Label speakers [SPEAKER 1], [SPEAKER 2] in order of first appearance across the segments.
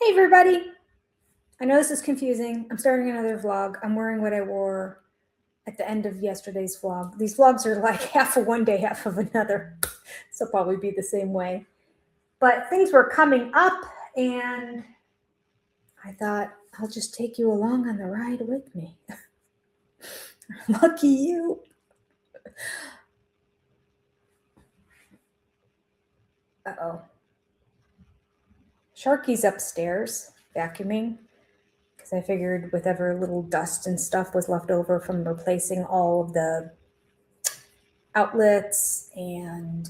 [SPEAKER 1] Hey everybody! I know this is confusing. I'm starting another vlog. I'm wearing what I wore at the end of yesterday's vlog. These vlogs are like half of one day, half of another. So probably be the same way. But things were coming up and I thought I'll just take you along on the ride with me. Lucky you. Uh-oh. Sharky's upstairs vacuuming because I figured whatever little dust and stuff was left over from replacing all of the outlets and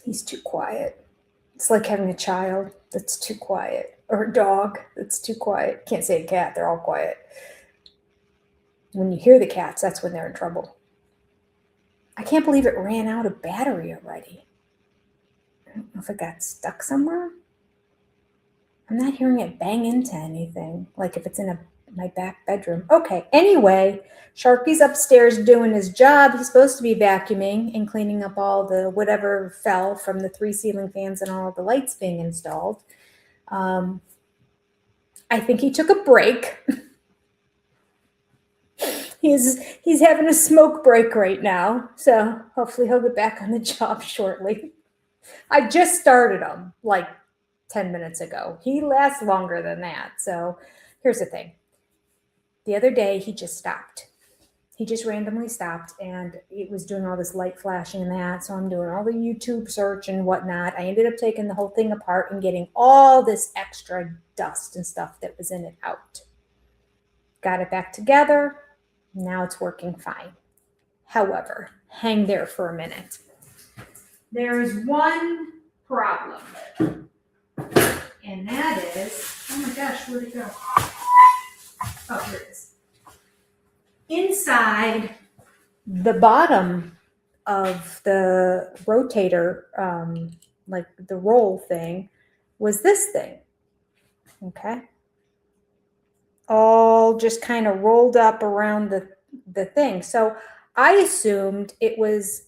[SPEAKER 1] he's too quiet. It's like having a child that's too quiet or a dog that's too quiet. Can't say a cat, they're all quiet. When you hear the cats, that's when they're in trouble. I can't believe it ran out of battery already. I don't know if it got stuck somewhere. I'm not hearing it bang into anything, like if it's in my back bedroom. Okay, anyway, Sharky's upstairs doing his job. He's supposed to be vacuuming and cleaning up all the whatever fell from the 3 ceiling fans and all the lights being installed. I think he took a break. He's having a smoke break right now, so hopefully he'll get back on the job shortly. I just started him like 10 minutes ago. He lasts longer than that. So here's the thing. The other day, he just stopped. He just randomly stopped, and it was doing all this light flashing and that. So I'm doing all the YouTube search and whatnot. I ended up taking the whole thing apart and getting all this extra dust and stuff that was in it out. Got it back together. Now it's working fine. However, hang there for a minute. There's one problem. And that is, oh my gosh, where'd it go? Oh, here it is. Inside the bottom of the rotator, like the roll thing, was this thing. Okay. All just kind of rolled up around the thing. So I assumed it was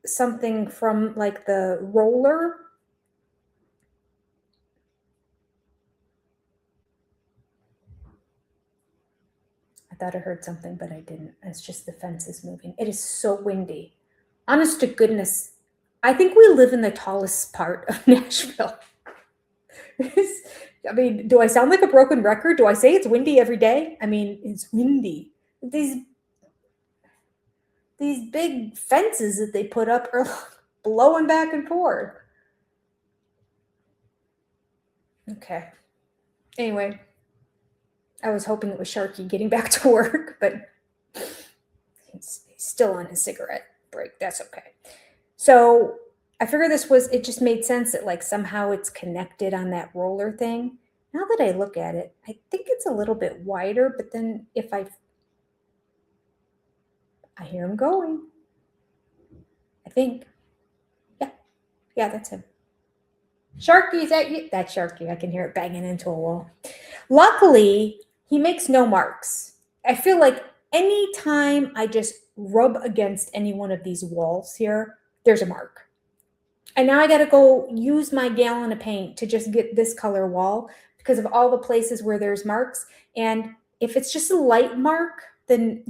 [SPEAKER 1] something from like the roller. I thought I heard something, but I didn't. It's just the fences moving. It is so windy. Honest to goodness, I think we live in the tallest part of Nashville. I mean, do I sound like a broken record? Do I say it's windy every day? I mean, it's windy. These big fences that they put up are blowing back and forth. Okay. Anyway, I was hoping it was Sharky getting back to work, but he's still on his cigarette break. That's okay. So I figured it just made sense that like somehow it's connected on that roller thing. Now that I look at it, I think it's a little bit wider, but then if I hear him going, I think, yeah, that's him. Sharky, is that you? That's Sharky. I can hear it banging into a wall. Luckily, he makes no marks. I feel like anytime I just rub against any one of these walls here, there's a mark. And now I got to go use my gallon of paint to just get this color wall because of all the places where there's marks. And if it's just a light mark, then,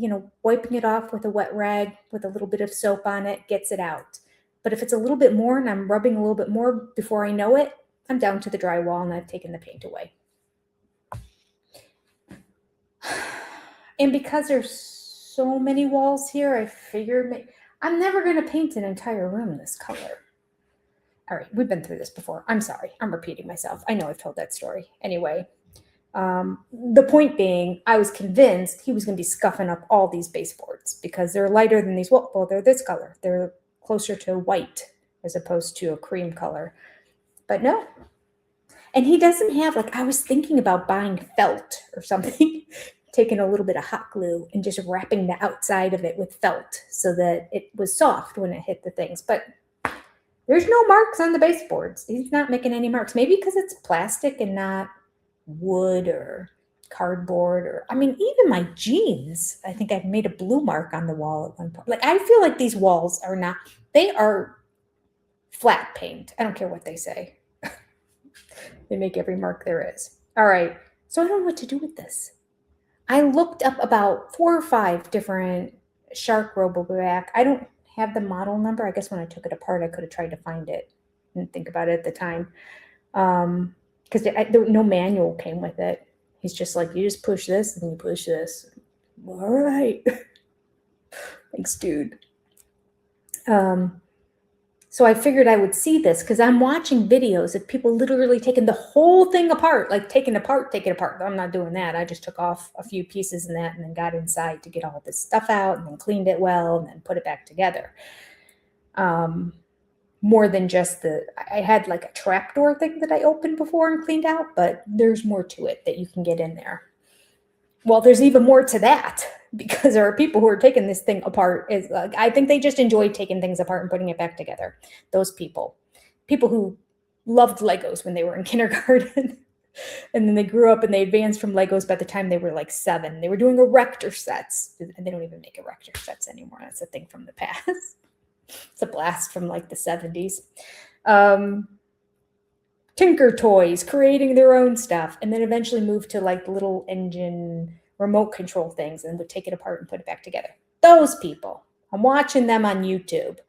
[SPEAKER 1] wiping it off with a wet rag with a little bit of soap on it gets it out. But if it's a little bit more and I'm rubbing a little bit more before I know it, I'm down to the drywall and I've taken the paint away. And because there's so many walls here, I figured I'm never going to paint an entire room this color. All right, we've been through this before. I'm sorry. I'm repeating myself. I know I've told that story. Anyway, the point being, I was convinced he was going to be scuffing up all these baseboards because they're lighter than these. Well, they're this color. They're closer to white as opposed to a cream color. But no. And he doesn't have, I was thinking about buying felt or something, taking a little bit of hot glue and just wrapping the outside of it with felt so that it was soft when it hit the things. But there's no marks on the baseboards. He's not making any marks. Maybe because it's plastic and not wood or cardboard even my jeans. I think I've made a blue mark on the wall at one point. I feel like these walls they are flat paint. I don't care what they say. They make every mark there is. All right. So I don't know what to do with this. I looked up about 4 or 5 different Shark RoboVac. I don't have the model number. I guess when I took it apart, I could have tried to find it and think about it at the time. Because no manual came with it. He's just like, you just push this and you push this. All right. Thanks, dude. So I figured I would see this because I'm watching videos of people literally taking the whole thing apart, like take it apart. I'm not doing that. I just took off a few pieces in that and then got inside to get all this stuff out and then cleaned it well and then put it back together. More than just I had like a trapdoor thing that I opened before and cleaned out, but there's more to it that you can get in there. Well, there's even more to that because there are people who are taking this thing apart. I think they just enjoy taking things apart and putting it back together. Those people who loved Legos when they were in kindergarten. And then they grew up and they advanced from Legos by the time they were like 7. They were doing erector sets. And they don't even make erector sets anymore. That's a thing from the past. It's a blast from like the 70s. Tinker Toys, creating their own stuff, and then eventually moved to like little engine remote control things and would take it apart and put it back together. Those people, I'm watching them on YouTube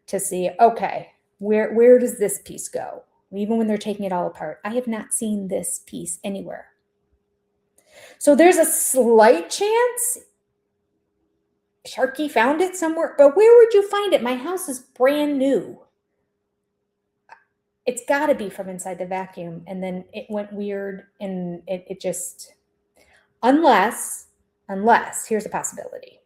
[SPEAKER 1] to see, okay, where does this piece go? Even when they're taking it all apart, I have not seen this piece anywhere. So there's a slight chance Sharky found it somewhere, but where would you find it? My house is brand new. It's got to be from inside the vacuum. And then it went weird and it just, unless, here's a possibility.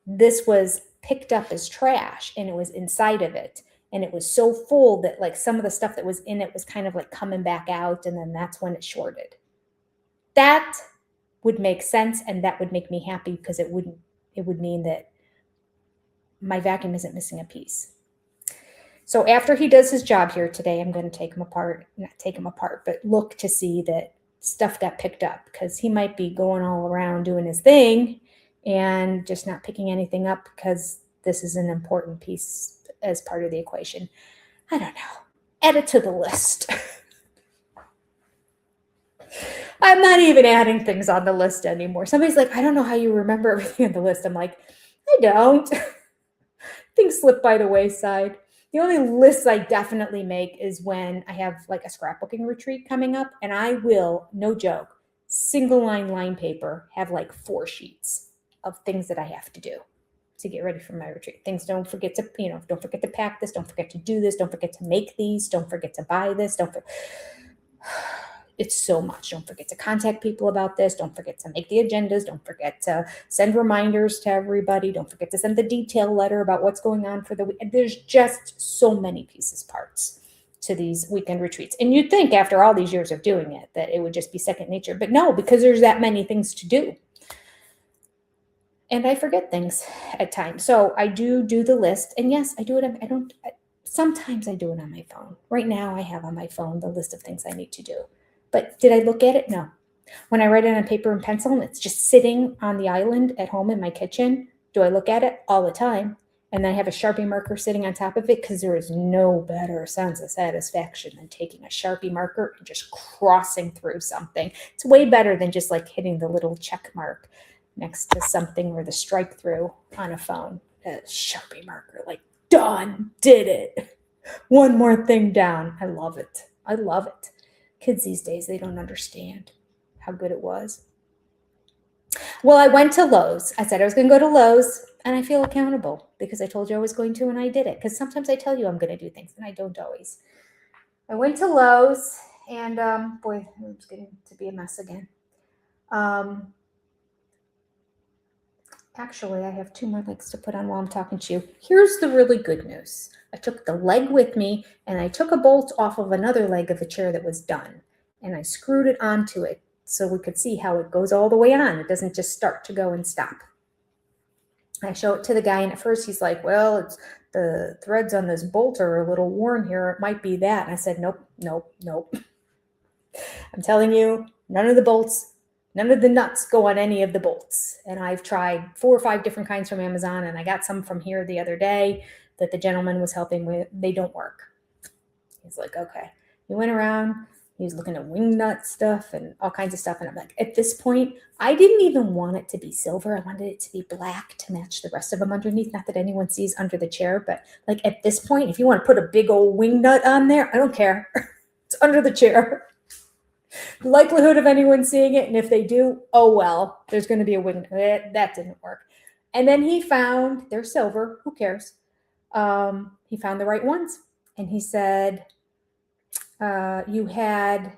[SPEAKER 1] This was picked up as trash and it was inside of it. And it was so full that like some of the stuff that was in it was kind of like coming back out. And then that's when it shorted. That would make sense. And that would make me happy because it would mean that my vacuum isn't missing a piece. So after he does his job here today, I'm going to take him apart, not take him apart, but look to see that stuff got picked up because he might be going all around doing his thing and just not picking anything up because this is an important piece as part of the equation. I don't know. Add it to the list. I'm not even adding things on the list anymore. Somebody's like, I don't know how you remember everything on the list. I'm like, I don't. Things slip by the wayside. The only lists I definitely make is when I have like a scrapbooking retreat coming up, and I will, no joke, single line paper, have like 4 sheets of things that I have to do to get ready for my retreat. Things don't forget to pack this, don't forget to do this, don't forget to make these, don't forget to buy this, it's so much. Don't forget to contact people about this. Don't forget to make the agendas. Don't forget to send reminders to everybody. Don't forget to send the detail letter about what's going on for the week. There's just so many parts to these weekend retreats. And you'd think after all these years of doing it that it would just be second nature. But no, because there's that many things to do. And I forget things at times. So I do the list. And yes, I do it. Sometimes I do it on my phone. Right now I have on my phone the list of things I need to do. But did I look at it? No. When I write it on paper and pencil and it's just sitting on the island at home in my kitchen, do I look at it? All the time. And then I have a Sharpie marker sitting on top of it because there is no better sense of satisfaction than taking a Sharpie marker and just crossing through something. It's way better than just like hitting the little check mark next to something or the strike through on a phone. A Sharpie marker, like done, did it. One more thing down. I love it. I love it. Kids these days, they don't understand how good it was. Well, I went to Lowe's. I said I was going to go to Lowe's, and I feel accountable because I told you I was going to, and I did it. Because sometimes I tell you I'm going to do things, and I don't always. I went to Lowe's, and boy, it's getting to be a mess again. Actually, I have 2 more legs to put on while I'm talking to you. Here's the really good news. I took the leg with me, and I took a bolt off of another leg of a chair that was done, and I screwed it onto it so we could see how it goes all the way on. It doesn't just start to go and stop. I show it to the guy, and at first he's like, well, it's the threads on this bolt are a little worn here. It might be that. And I said, nope. I'm telling you, none of the bolts, none of the nuts go on any of the bolts. And I've tried 4 or 5 different kinds from Amazon, and I got some from here the other day. that the gentleman was helping with, they don't work. He's like, okay. He went around, he was looking at wing nut stuff and all kinds of stuff. And I'm like, at this point, I didn't even want it to be silver. I wanted it to be black to match the rest of them underneath. Not that anyone sees under the chair, but like at this point, if you want to put a big old wing nut on there, I don't care. It's under the chair. Likelihood of anyone seeing it, and if they do, oh well, there's going to be a wing. That didn't work. And then he found, they're silver, who cares? He found the right ones. And he said, you had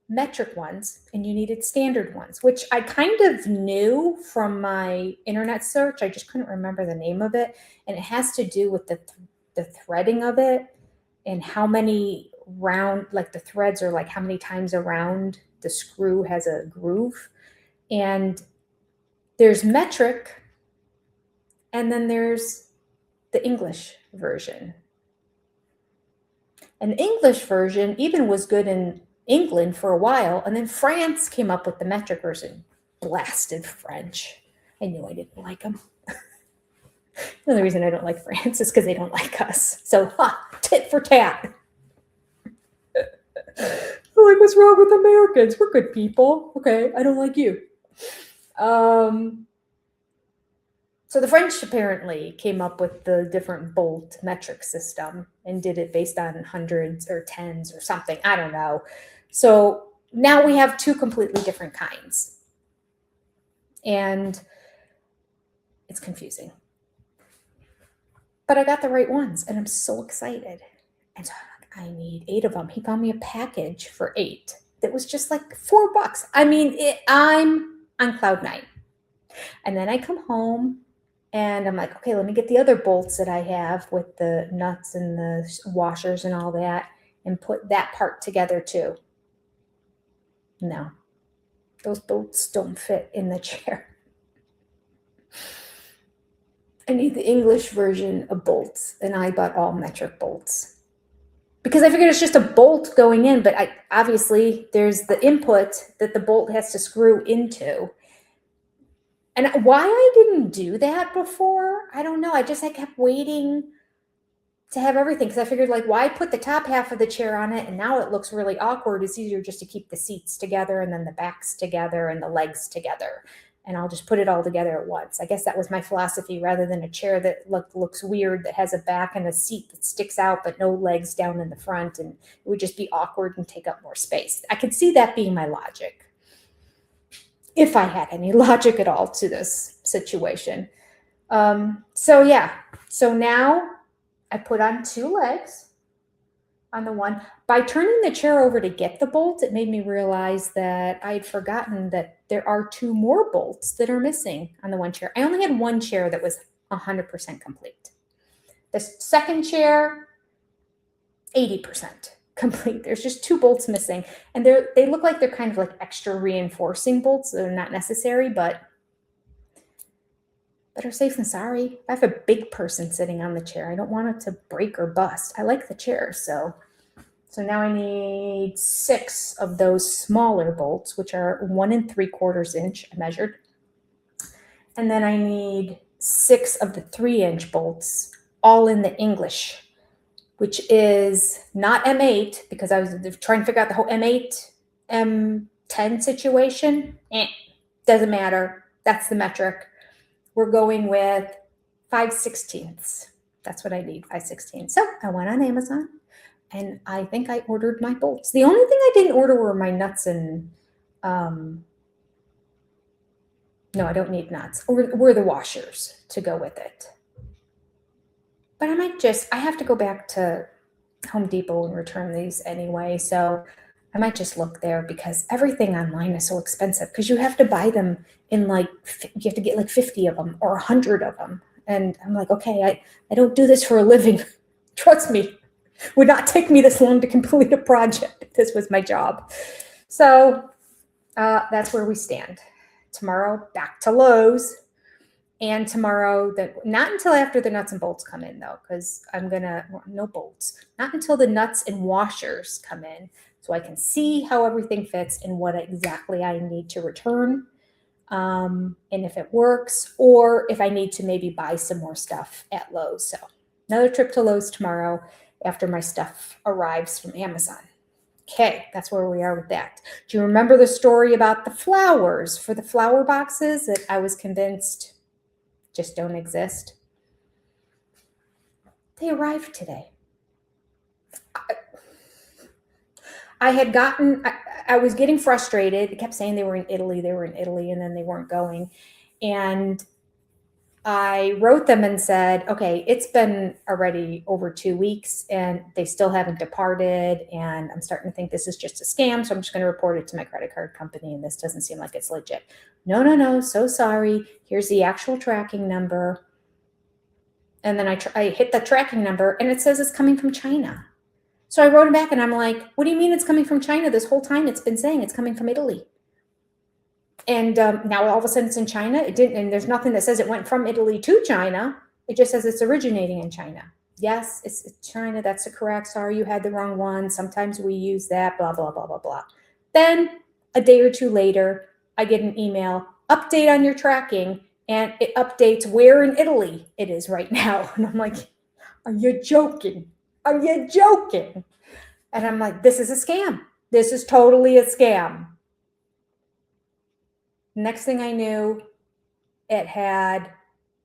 [SPEAKER 1] metric ones and you needed standard ones, which I kind of knew from my internet search. I just couldn't remember the name of it. And it has to do with the threading of it and how many round, like the threads are like how many times around the screw has a groove. And there's metric, and then there's the English version. And the English version even was good in England for a while, and then France came up with the metric version. Blasted French. I knew I didn't like them. The only reason I don't like France is because they don't like us. So, tit for tat. Like, what's wrong with Americans? We're good people. Okay, I don't like you. So the French apparently came up with the different bolt metric system and did it based on hundreds or tens or something. I don't know. So now we have two completely different kinds. And it's confusing. But I got the right ones, and I'm so excited. And so I'm like, I need 8 of them. He found me a package for 8 that was just like $4. I mean, I'm on cloud 9. And then I come home, and I'm like, okay, let me get the other bolts that I have with the nuts and the washers and all that and put that part together too. No, those bolts don't fit in the chair. I need the English version of bolts, and I bought all metric bolts because I figured it's just a bolt going in, but obviously there's the input that the bolt has to screw into. And why I didn't do that before, I don't know. I kept waiting to have everything because I figured, like, why put the top half of the chair on it? And now it looks really awkward. It's easier just to keep the seats together and then the backs together and the legs together. And I'll just put it all together at once. I guess that was my philosophy, rather than a chair that looks weird, that has a back and a seat that sticks out but no legs down in the front. And it would just be awkward and take up more space. I could see that being my logic, if I had any logic at all to this situation. So now I put on 2 legs on the one. By turning the chair over to get the bolt, it made me realize that I had forgotten that there are 2 more bolts that are missing on the one chair. I only had one chair that was 100% complete. The second chair, 80% complete. There's just 2 bolts missing, and they look like they're kind of like extra reinforcing bolts. They're not necessary, but better safe than sorry. I have a big person sitting on the chair. I don't want it to break or bust. I like the chair, so now I need 6 of those smaller bolts, which are 1 3/4 inch. I measured, and then I need 6 of the 3-inch bolts, all in the English, which is not M8, because I was trying to figure out the whole M8, M10 situation. Doesn't matter. That's the metric. We're going with 5/16. That's what I need, 5/16. So I went on Amazon, and I think I ordered my bolts. The only thing I didn't order were my nuts and, no, I don't need nuts, or the washers to go with it. But I have to go back to Home Depot and return these anyway. So I might just look there, because everything online is so expensive, because you have to buy them in you have to get like 50 of them or 100 of them. And I'm like, okay, I don't do this for a living. Trust me, it would not take me this long to complete a project if this was my job. So that's where we stand. Tomorrow, back to Lowe's. And tomorrow, not until after the nuts and bolts come in, though, because no bolts. Not until the nuts and washers come in, so I can see how everything fits and what exactly I need to return, and if it works, or if I need to maybe buy some more stuff at Lowe's. So Another trip to Lowe's tomorrow after my stuff arrives from Amazon. Okay, that's where we are with that. Do you remember the story about the flowers for the flower boxes that I was convinced just don't exist? They arrived today. I was getting frustrated. It kept saying they were in Italy, and then they weren't going. And I wrote them and said, okay, it's been already over 2 weeks and they still haven't departed. And I'm starting to think this is just a scam. So I'm just going to report it to my credit card company. And this doesn't seem like it's legit. No. So sorry. Here's the actual tracking number. And then I hit the tracking number and it says it's coming from China. So I wrote him back and I'm like, what do you mean it's coming from China? This whole time it's been saying it's coming from Italy. And now all of a sudden it's in China. It didn't, and there's nothing that says it went from Italy to China. It just says it's originating in China. Yes, it's China. That's correct. Sorry, you had the wrong one. Sometimes we use that, blah, blah, blah, blah, blah. Then a day or two later, I get an email, update on your tracking, and it updates where in Italy it is right now. And I'm like, are you joking? Are you joking? And I'm like, this is a scam. This is totally a scam. Next thing I knew, it had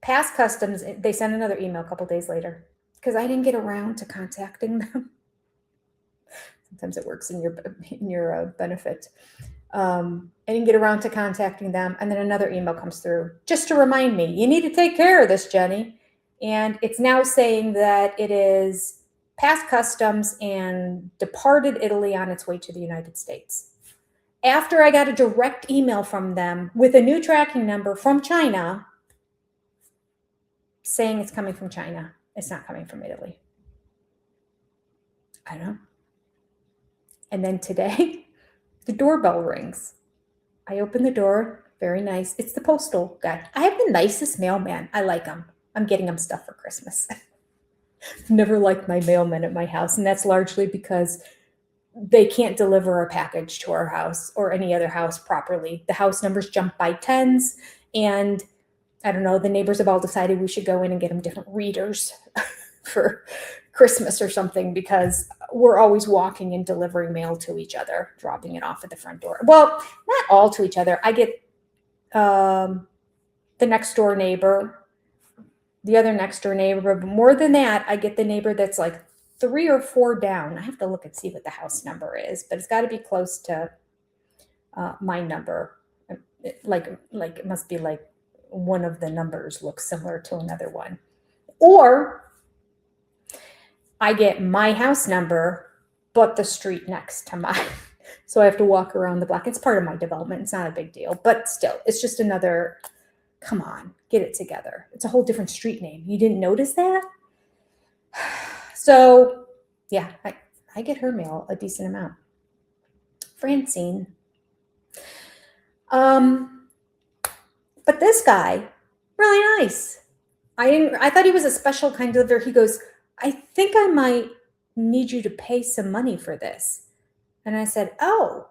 [SPEAKER 1] passed customs. They sent another email a couple days later because I didn't get around to contacting them. Sometimes it works in your benefit. I didn't get around to contacting them. And then another email comes through just to remind me, you need to take care of this, Jenny. And it's now saying that it is past customs and departed Italy on its way to the United States. After I got a direct email from them with a new tracking number from China saying it's coming from China. It's not coming from Italy. I don't know. And then today, the doorbell rings. I open the door. Very nice. It's the postal guy. I have the nicest mailman. I like him. I'm getting him stuff for Christmas. Never liked my mailman at my house. And that's largely because they can't deliver a package to our house or any other house properly. The house numbers jump by tens, and I don't know, the neighbors have all decided we should go in and get them different readers for Christmas or something because we're always walking and delivering mail to each other, dropping it off at the front door. Well, not all to each other. I get the next door neighbor, the other next door neighbor, but more than that, I get the neighbor that's like 3 or 4 down. I have to look and see what the house number is, but it's got to be close to my number. Like it must be like one of the numbers looks similar to another one. Or I get my house number, but the street next to mine. So I have to walk around the block. It's part of my development. It's not a big deal, but still, it's just another, come on, get it together. It's a whole different street name. You didn't notice that? So, yeah, I get her mail a decent amount. Francine. But this guy, really nice. I thought he was a special kind of deliverer. He goes, I think I might need you to pay some money for this. And I said, oh,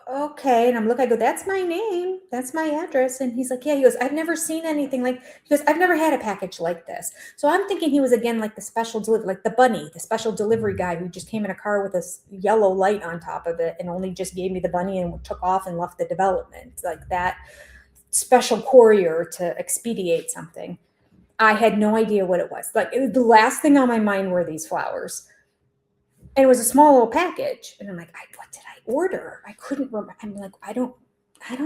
[SPEAKER 1] okay. And I go, that's my name. That's my address. And he's like, yeah. He goes, I've never seen anything like, he goes, I've never had a package like this. So I'm thinking he was again like the special delivery, like the bunny, the special delivery guy who just came in a car with a yellow light on top of it and only just gave me the bunny and took off and left the development. Like that special courier to expedite something. I had no idea what it was. Like the last thing on my mind were these flowers. And it was a small little package. And I'm like, what did I order? I couldn't remember. I'm like, I don't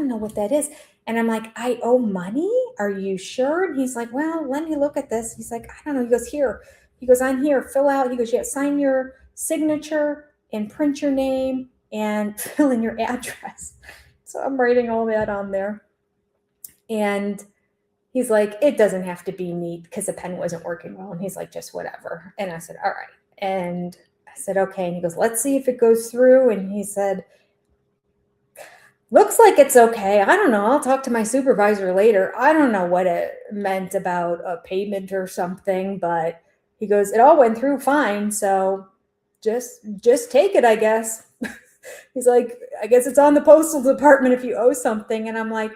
[SPEAKER 1] know what that is. And I'm like, I owe money? Are you sure? And he's like, well, let me look at this. He's like, I don't know. He goes, here. He goes, on here, fill out. He goes, yeah, sign your signature and print your name and fill in your address. So I'm writing all that on there. And he's like, it doesn't have to be neat because the pen wasn't working well. And he's like, just whatever. And I said, all right. And I said, okay. And he goes, let's see if it goes through. And he said, looks like it's okay. I don't know. I'll talk to my supervisor later. I don't know what it meant about a payment or something, but he goes, it all went through fine. So just take it, I guess. He's like, I guess it's on the postal department if you owe something. And I'm like,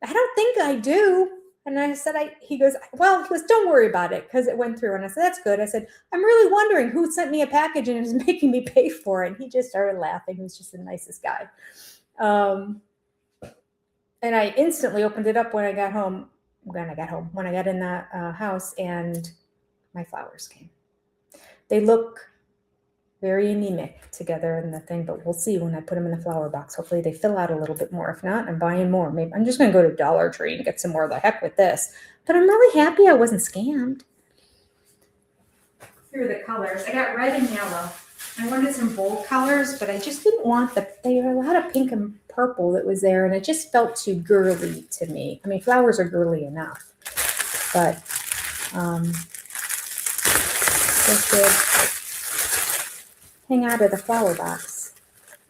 [SPEAKER 1] I don't think I do. And I said, he goes, don't worry about it because it went through. And I said, that's good. I said, I'm really wondering who sent me a package and is making me pay for it. And he just started laughing. He was just the nicest guy. And I instantly opened it up when I got home, when I got in the house, and my flowers came. They look very anemic together in the thing, but we'll see when I put them in the flower box. Hopefully they fill out a little bit more. If not, I'm buying more. Maybe I'm just going to go to Dollar Tree and get some more. The heck with this. But I'm really happy I wasn't scammed. Here are the colors. I got red and yellow. I wanted some bold colors, but I just didn't want there were a lot of pink and purple that was there, and it just felt too girly to me. I mean, flowers are girly enough, but just good. Hang out of the flower box.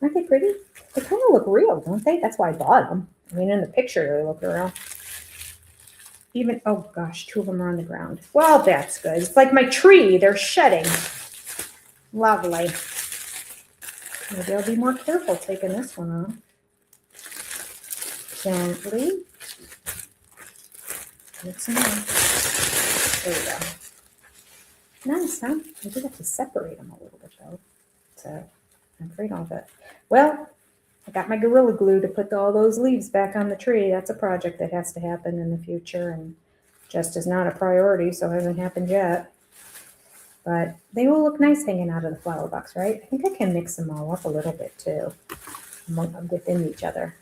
[SPEAKER 1] Aren't they pretty? They kind of look real, don't they? That's why I bought them. I mean, in the picture, they look real. Even, oh gosh, 2 of them are on the ground. Well, that's good. It's like my tree. They're shedding. Lovely. Maybe I'll be more careful taking this one off. Gently. Get some more. There we go. Nice, huh? I do have to separate them a little bit, though. So I'm afraid of it. Well, I got my Gorilla Glue to put all those leaves back on the tree. That's a project that has to happen in the future, and just is not a priority, so it hasn't happened yet. But they will look nice hanging out of the flower box, right? I think I can mix them all up a little bit too, within each other.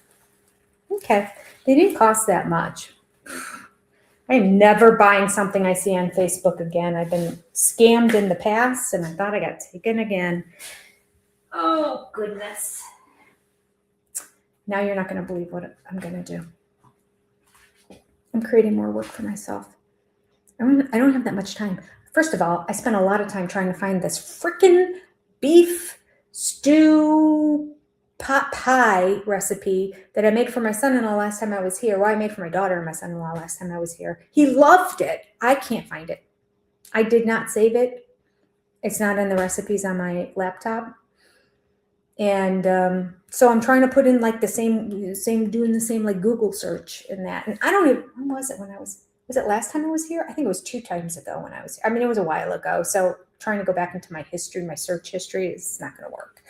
[SPEAKER 1] Okay, they didn't cost that much. I am never buying something I see on Facebook again. I've been scammed in the past, and I thought I got taken again. Oh, goodness. Now you're not going to believe what I'm going to do. I'm creating more work for myself. I don't have that much time. First of all, I spent a lot of time trying to find this freaking beef stew pot pie recipe that I made for my son-in-law last time I was here. Well, I made for my daughter and my son-in-law last time I was here. He loved it. I can't find it. I did not save it. It's not in the recipes on my laptop. And so I'm trying to put in like doing the same like Google search in that. And I don't even, when was it was it last time I was here? I think it was 2 times ago when I was here. I mean, it was a while ago. So trying to go back into my history, my search history is not going to work.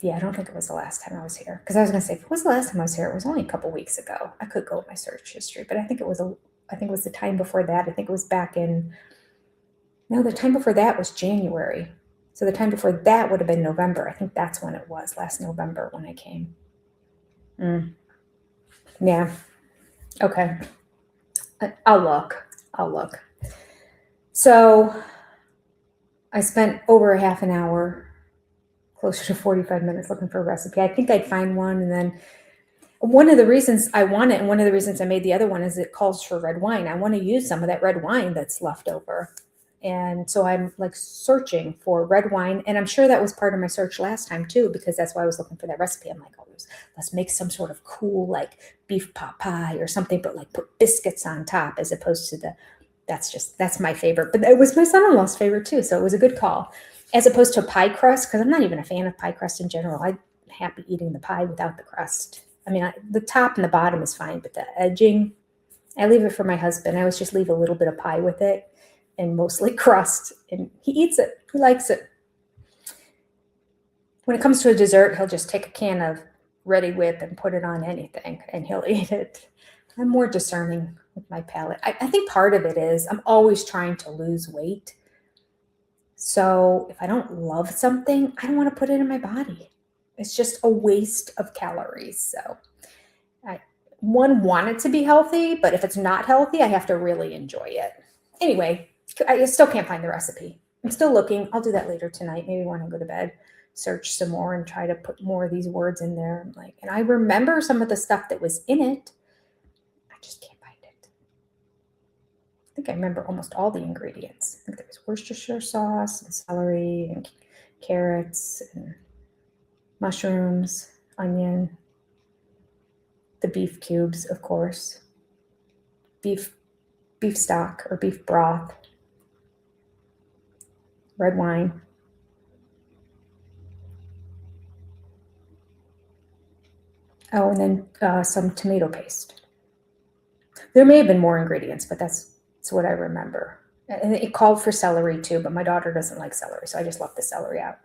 [SPEAKER 1] Yeah, I don't think it was the last time I was here. Because I was going to say, if it was the last time I was here, it was only a couple weeks ago. I could go with my search history, but I think it was the time before that. I think it was back in, no, the time before that was January. So the time before that would have been November. I think that's when it was, last November when I came. Yeah. Okay. I'll look. So I spent over a half an hour, closer to 45 minutes looking for a recipe. I think I'd find one. And then one of the reasons I want it, and one of the reasons I made the other one, is it calls for red wine. I want to use some of that red wine that's left over. And so I'm like searching for red wine. And I'm sure that was part of my search last time too, because that's why I was looking for that recipe. I'm like, oh, let's make some sort of cool like beef pot pie or something, but like put biscuits on top as opposed to that's my favorite. But it was my son-in-law's favorite too. So it was a good call. As opposed to a pie crust, because I'm not even a fan of pie crust in general. I'm happy eating the pie without the crust. I mean, the top and the bottom is fine, but the edging, I leave it for my husband. I always just leave a little bit of pie with it and mostly crust. And he eats it. He likes it. When it comes to a dessert, he'll just take a can of Ready Whip and put it on anything, and he'll eat it. I'm more discerning with my palate. I think part of it is I'm always trying to lose weight. So if I don't love something, I don't want to put it in my body. It's just a waste of calories. So I want it to be healthy, but if it's not healthy, I have to really enjoy it. Anyway, I still can't find the recipe. I'm still looking. I'll do that later tonight. Maybe when I go to bed, search some more and try to put more of these words in there. And I remember some of the stuff that was in it. I just can't find it. I think I remember almost all the ingredients. I think there was Worcestershire sauce and celery and carrots and mushrooms, onion, the beef cubes, of course, beef stock or beef broth, red wine. Oh, and then some tomato paste. There may have been more ingredients, but that's what I remember. And it called for celery too, but my daughter doesn't like celery, so I just left the celery out.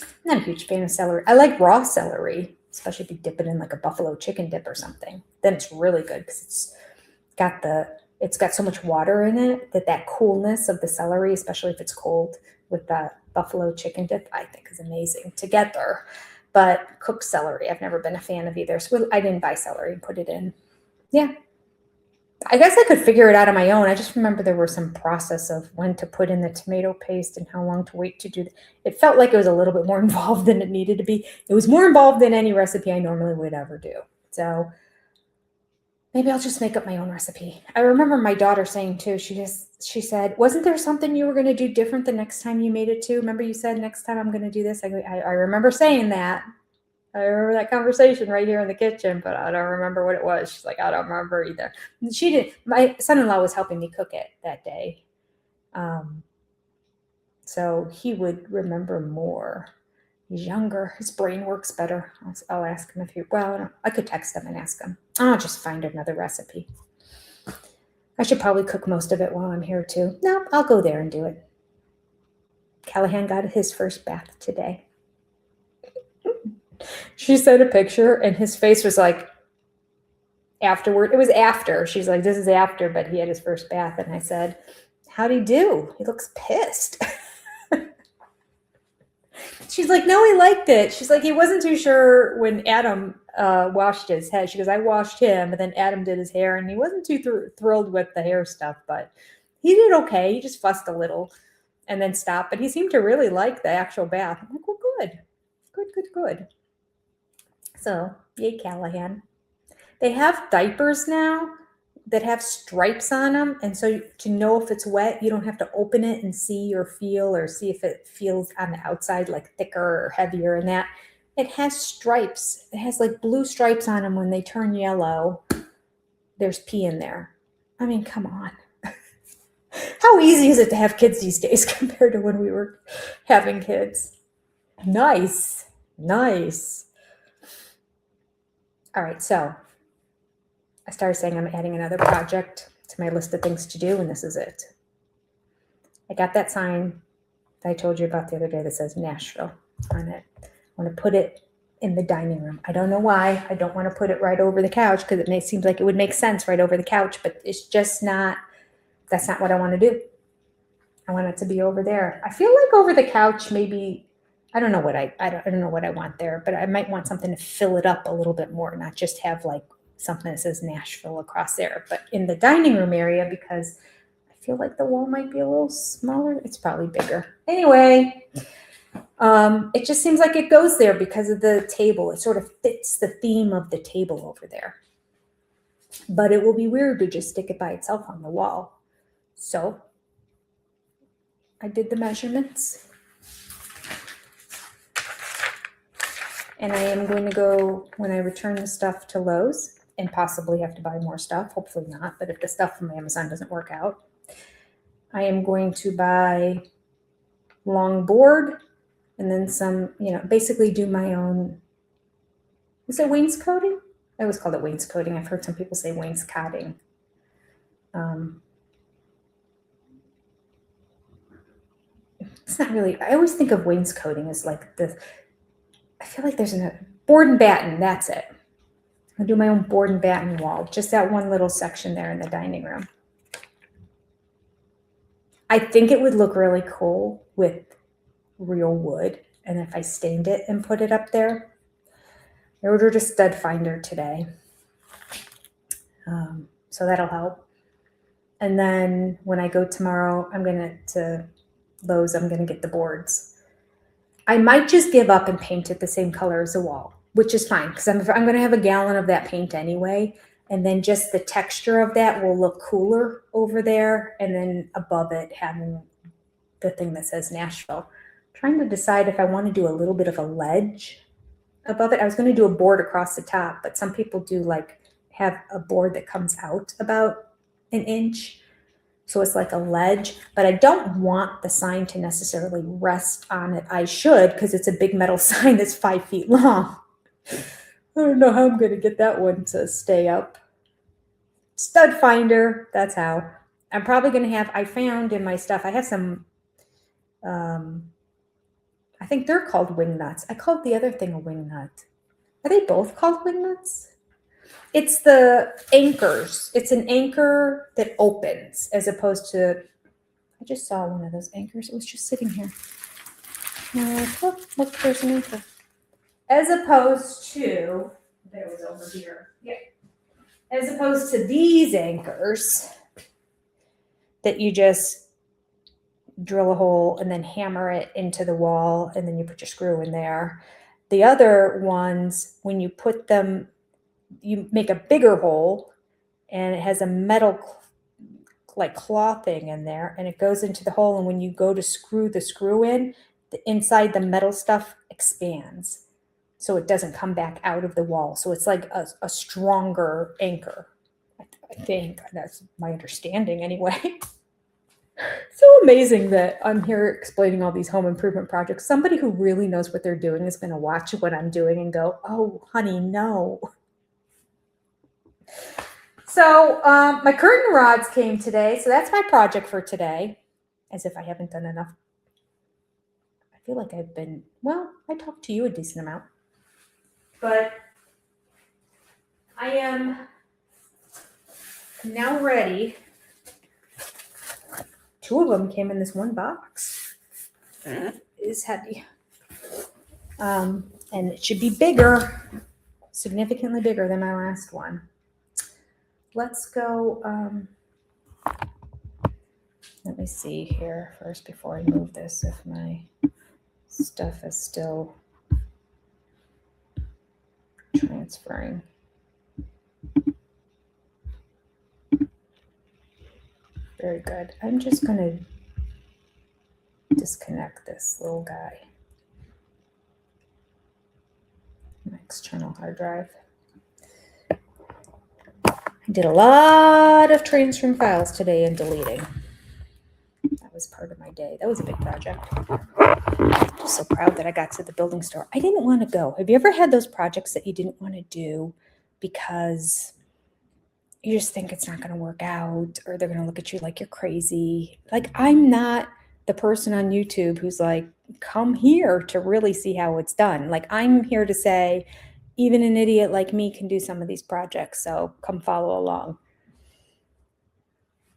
[SPEAKER 1] I'm not a huge fan of celery. I like raw celery, especially if you dip it in like a buffalo chicken dip or something. Then it's really good because it's got so much water in it that coolness of the celery, especially if it's cold with that buffalo chicken dip, I think is amazing together. But cooked celery, I've never been a fan of either. So I didn't buy celery and put it in. Yeah. I guess I could figure it out on my own. I just remember there was some process of when to put in the tomato paste and how long to wait to do that. It felt like it was a little bit more involved than it needed to be. It was more involved than any recipe I normally would ever do. So maybe I'll just make up my own recipe. I remember my daughter saying too, she said, wasn't there something you were going to do different the next time you made it too? Remember you said next time I'm going to do this? I remember saying that. I remember that conversation right here in the kitchen, but I don't remember what it was. She's like, I don't remember either. She didn't. My son-in-law was helping me cook it that day. So he would remember more. He's younger. His brain works better. I'll ask him I could text him and ask him. I'll just find another recipe. I should probably cook most of it while I'm here too. No, I'll go there and do it. Callahan got his first bath today. She sent a picture and his face was like afterward. It was after. She's like, this is after, but he had his first bath. And I said, how'd he do? He looks pissed. She's like, no, he liked it. She's like, he wasn't too sure when Adam washed his head. She goes, I washed him, and then Adam did his hair, and he wasn't too thrilled with the hair stuff, but he did okay. He just fussed a little and then stopped. But he seemed to really like the actual bath. I'm like, well, good. Good. So, yay, Callahan. They have diapers now that have stripes on them. And so to know if it's wet, you don't have to open it and see or feel or see if it feels on the outside like thicker or heavier and that. It has stripes. It has like blue stripes on them. When they turn yellow, there's pee in there. I mean, come on. How easy is it to have kids these days compared to when we were having kids? Nice. All right, so I started saying I'm adding another project to my list of things to do, and this is it. I got that sign that I told you about the other day that says Nashville on it. I want to put it in the dining room. I don't know why. I don't want to put it right over the couch because it seems like it would make sense right over the couch, but it's just not, that's not what I want to do. I want it to be over there. I feel like over the couch, maybe, I don't know what I don't know what I want there, but I might want something to fill it up a little bit more, not just have like something that says Nashville across there, but in the dining room area, because I feel like the wall might be a little smaller. It's probably bigger. Anyway, it just seems like it goes there because of the table. It sort of fits the theme of the table over there. But it will be weird to just stick it by itself on the wall. So I did the measurements. And I am going to go, when I return the stuff to Lowe's, and possibly have to buy more stuff, hopefully not, but if the stuff from Amazon doesn't work out, I am going to buy long board and then some, basically do my own, is it wainscoting? I always call it wainscoting. I've heard some people say wainscoting. It's not really, I always think of wainscoting as like I feel like there's a board and batten, that's it. I'll do my own board and batten wall, just that one little section there in the dining room. I think it would look really cool with real wood, and if I stained it and put it up there. I ordered a stud finder today, so that'll help. And then when I go tomorrow, I'm going to Lowe's, I'm going to get the boards. I might just give up and paint it the same color as the wall, which is fine because I'm going to have a gallon of that paint anyway. And then just the texture of that will look cooler over there. And then above it, having the thing that says Nashville. I'm trying to decide if I want to do a little bit of a ledge above it. I was going to do a board across the top, but some people do like have a board that comes out about an inch. So it's like a ledge, but I don't want the sign to necessarily rest on it. I should, because it's a big metal sign that's 5 feet long. I don't know how I'm going to get that one to stay up. Stud finder, that's how. I'm probably going to have, I found in my stuff, I have some, I think they're called wing nuts. I called the other thing a wing nut. Are they both called wing nuts? It's the anchors. It's an anchor that opens as opposed to, I just saw one of those anchors. It was just sitting here. Look, there's an anchor. As opposed to, that was over here. Yeah. As opposed to these anchors that you just drill a hole and then hammer it into the wall and then you put your screw in there. The other ones, when you put them, you make a bigger hole and it has a metal like claw thing in there and it goes into the hole, and when you go to screw the screw in, the inside the metal stuff expands so it doesn't come back out of the wall. So it's like a stronger anchor. I think that's my understanding anyway. So amazing that I'm here explaining all these home improvement projects. Somebody who really knows what they're doing is going to watch what I'm doing and go, oh, honey, no. So my curtain rods came today. So that's my project for today, as if I haven't done enough. I feel like I've been, well, I talked to you a decent amount. But I am now ready. 2 of them came in this one box. It is heavy. And it should be bigger, significantly bigger than my last one. Let's go, let me see here first before I move this, if my stuff is still transferring. Very good. I'm just going to disconnect this little guy. My external hard drive. I did a lot of transferring files today and deleting. That was part of my day. That was a big project. I'm just so proud that I got to the building store. I didn't want to go. Have you ever had those projects that you didn't want to do because you just think it's not going to work out, or they're going to look at you like you're crazy? Like, I'm not the person on YouTube who's like, come here to really see how it's done. Like, I'm here to say, even an idiot like me can do some of these projects, so come follow along.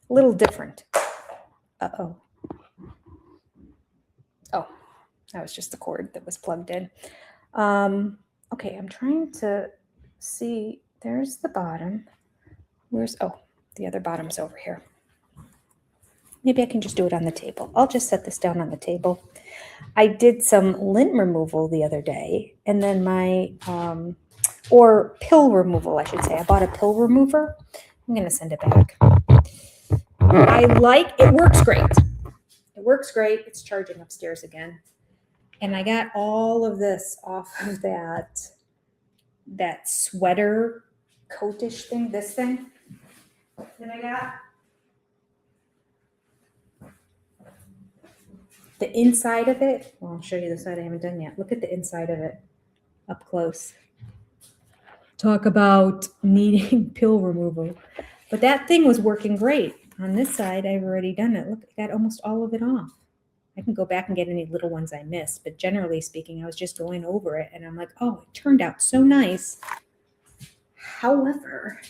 [SPEAKER 1] A little different. Uh-oh. Oh, that was just the cord that was plugged in. Okay, I'm trying to see. There's the bottom. Oh, the other bottom's over here. Maybe I can just do it on the table. I'll just set this down on the table. I did some lint removal the other day, and then my, or pill removal, I should say. I bought a pill remover. I'm going to send it back. It works great. It works great. It's charging upstairs again. And I got all of this off of that sweater coatish thing, this thing that I got. The inside of it, well, I'll show you the side I haven't done yet. Look at the inside of it up close. Talk about needing pill removal. But that thing was working great. On this side, I've already done it. Look, I got almost all of it off. I can go back and get any little ones I missed. But generally speaking, I was just going over it. And I'm like, oh, it turned out so nice. However,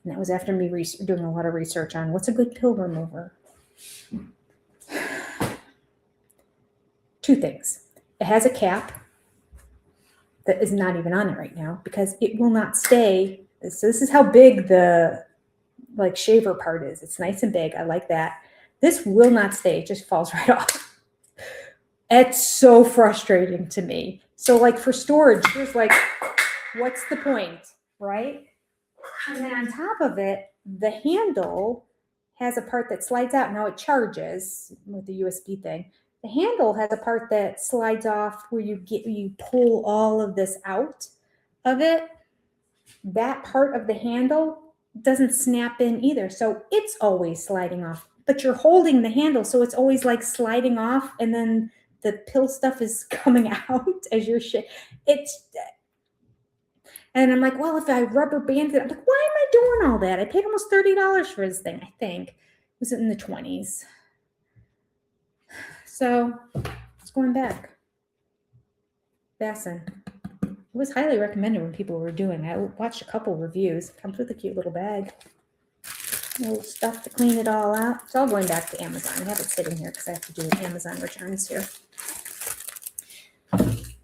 [SPEAKER 1] and that was after me doing a lot of research on what's a good pill remover. 2 things. It has a cap that is not even on it right now because it will not stay. So this is how big the shaver part is. It's nice and big. I like that. This will not stay. It just falls right off. It's so frustrating to me. So for storage, there's what's the point, right? And then on top of it, the handle has a part that slides out. Now it charges with the USB thing. The handle has a part that slides off where you pull all of this out of it. That part of the handle doesn't snap in either. So it's always sliding off, but you're holding the handle. So it's always sliding off. And then the pill stuff is coming out as you're And I'm like, well, if I rubber band it, I'm like, why am I doing all that? I paid almost $30 for this thing, I think. It was in the 20s. So it's going back. Fasten. It was highly recommended when people were doing it. I watched a couple reviews. Comes with a cute little bag. No stuff to clean it all out. It's all going back to Amazon. I have it sitting here because I have to do Amazon returns here.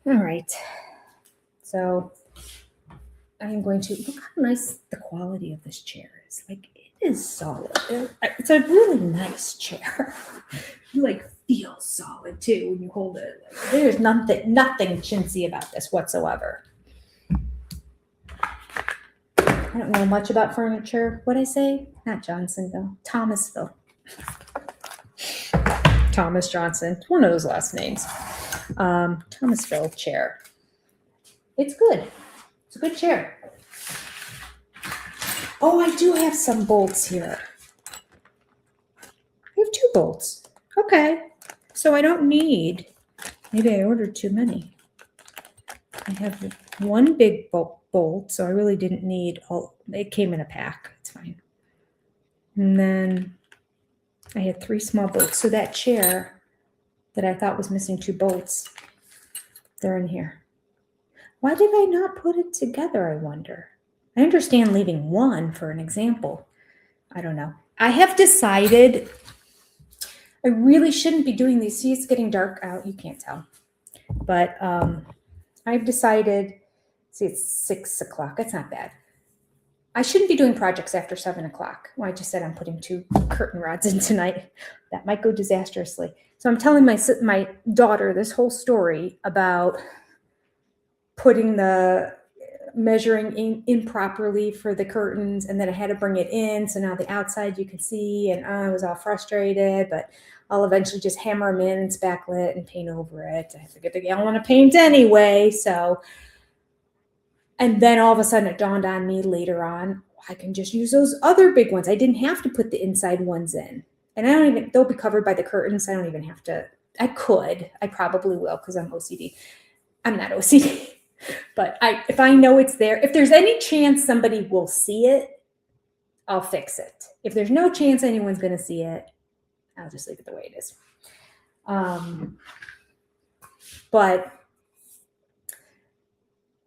[SPEAKER 1] All right. So I'm going to look how nice the quality of this chair is. Like, it is solid. It's a really nice chair. You like feel solid too when you hold it. Like, there's nothing chintzy about this whatsoever. I don't know much about furniture. What'd I say? Not Johnsonville. Thomasville. Thomas Johnson. One of those last names. Thomasville chair. It's good. It's a good chair. Oh, I do have some bolts here. I have 2 bolts. Okay. So I don't need, maybe I ordered too many. I have 1 big bolt, so I really didn't need all, it came in a pack. It's fine. And then I had 3 small bolts. So that chair that I thought was missing 2 bolts, they're in here. Why did I not put it together, I wonder? I understand leaving 1 for an example. I don't know. I have decided I really shouldn't be doing these. See, it's getting dark out. You can't tell. But I've decided, see, it's 6 o'clock. That's not bad. I shouldn't be doing projects after 7 o'clock. Well, I just said I'm putting 2 curtain rods in tonight. That might go disastrously. So I'm telling my daughter this whole story about putting the measuring improperly for the curtains, and then I had to bring it in. So now the outside you can see, and I was all frustrated, but I'll eventually just hammer them in and spackle and paint over it. I figured the gal want to paint anyway. So, and then all of a sudden it dawned on me later on, I can just use those other big ones. I didn't have to put the inside ones in, and I don't even, they'll be covered by the curtains. I don't even have to, I probably will because I'm OCD. I'm not OCD. But if I know it's there, if there's any chance somebody will see it, I'll fix it. If there's no chance anyone's going to see it, I'll just leave it the way it is. But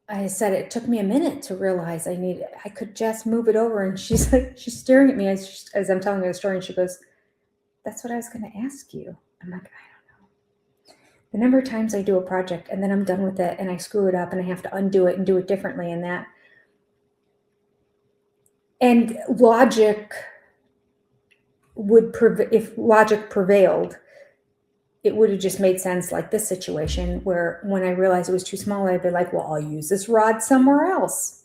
[SPEAKER 1] I said it took me a minute to realize I could just move it over. And she's like, she's staring at me as I'm telling her the story. And she goes, that's what I was going to ask you. I'm like, the number of times I do a project and then I'm done with it and I screw it up and I have to undo it and do it differently and that. And logic if logic prevailed, it would have just made sense like this situation where when I realized it was too small, I'd be like, well, I'll use this rod somewhere else.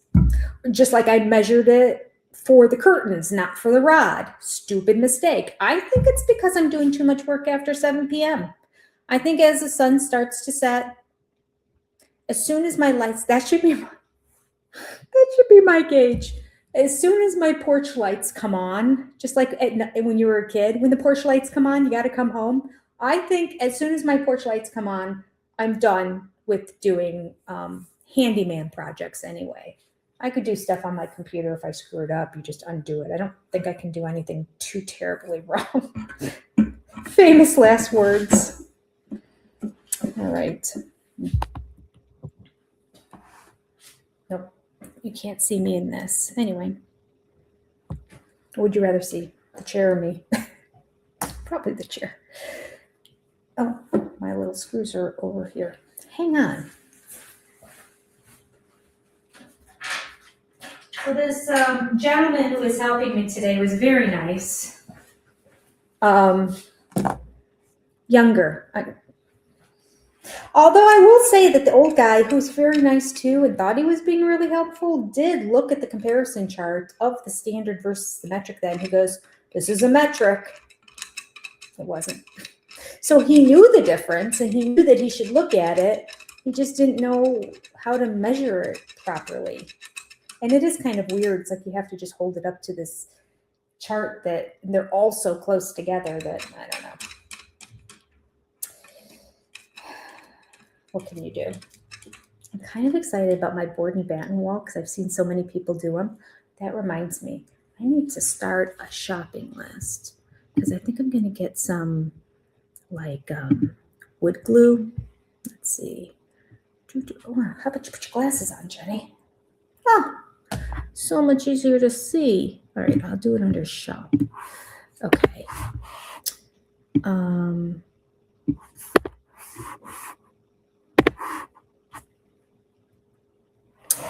[SPEAKER 1] Just like I measured it for the curtains, not for the rod. Stupid mistake. I think it's because I'm doing too much work after 7 p.m. I think as the sun starts to set, as soon as my lights, that should be my gauge. As soon as my porch lights come on, just like when you were a kid, when the porch lights come on, you got to come home. I think as soon as my porch lights come on, I'm done with doing handyman projects anyway. I could do stuff on my computer if I screw it up. You just undo it. I don't think I can do anything too terribly wrong. Famous last words. All right. Nope. You can't see me in this. Anyway. What would you rather see? The chair or me? Probably the chair. Oh, my little screws are over here. Hang on. So this gentleman who was helping me today was very nice. Younger. Although I will say that the old guy, who was very nice too and thought he was being really helpful, did look at the comparison chart of the standard versus the metric then. He goes, this is a metric. It wasn't. So he knew the difference and he knew that he should look at it. He just didn't know how to measure it properly. And it is kind of weird. It's like you have to just hold it up to this chart that they're all so close together that I don't know. What can you do? I'm kind of excited about my board and batten wall because I've seen so many people do them. That reminds me, I need to start a shopping list because I think I'm going to get some like wood glue. Let's see. Oh, how about you put your glasses on, Jenny? Oh, so much easier to see. All right, I'll do it under shop. Okay.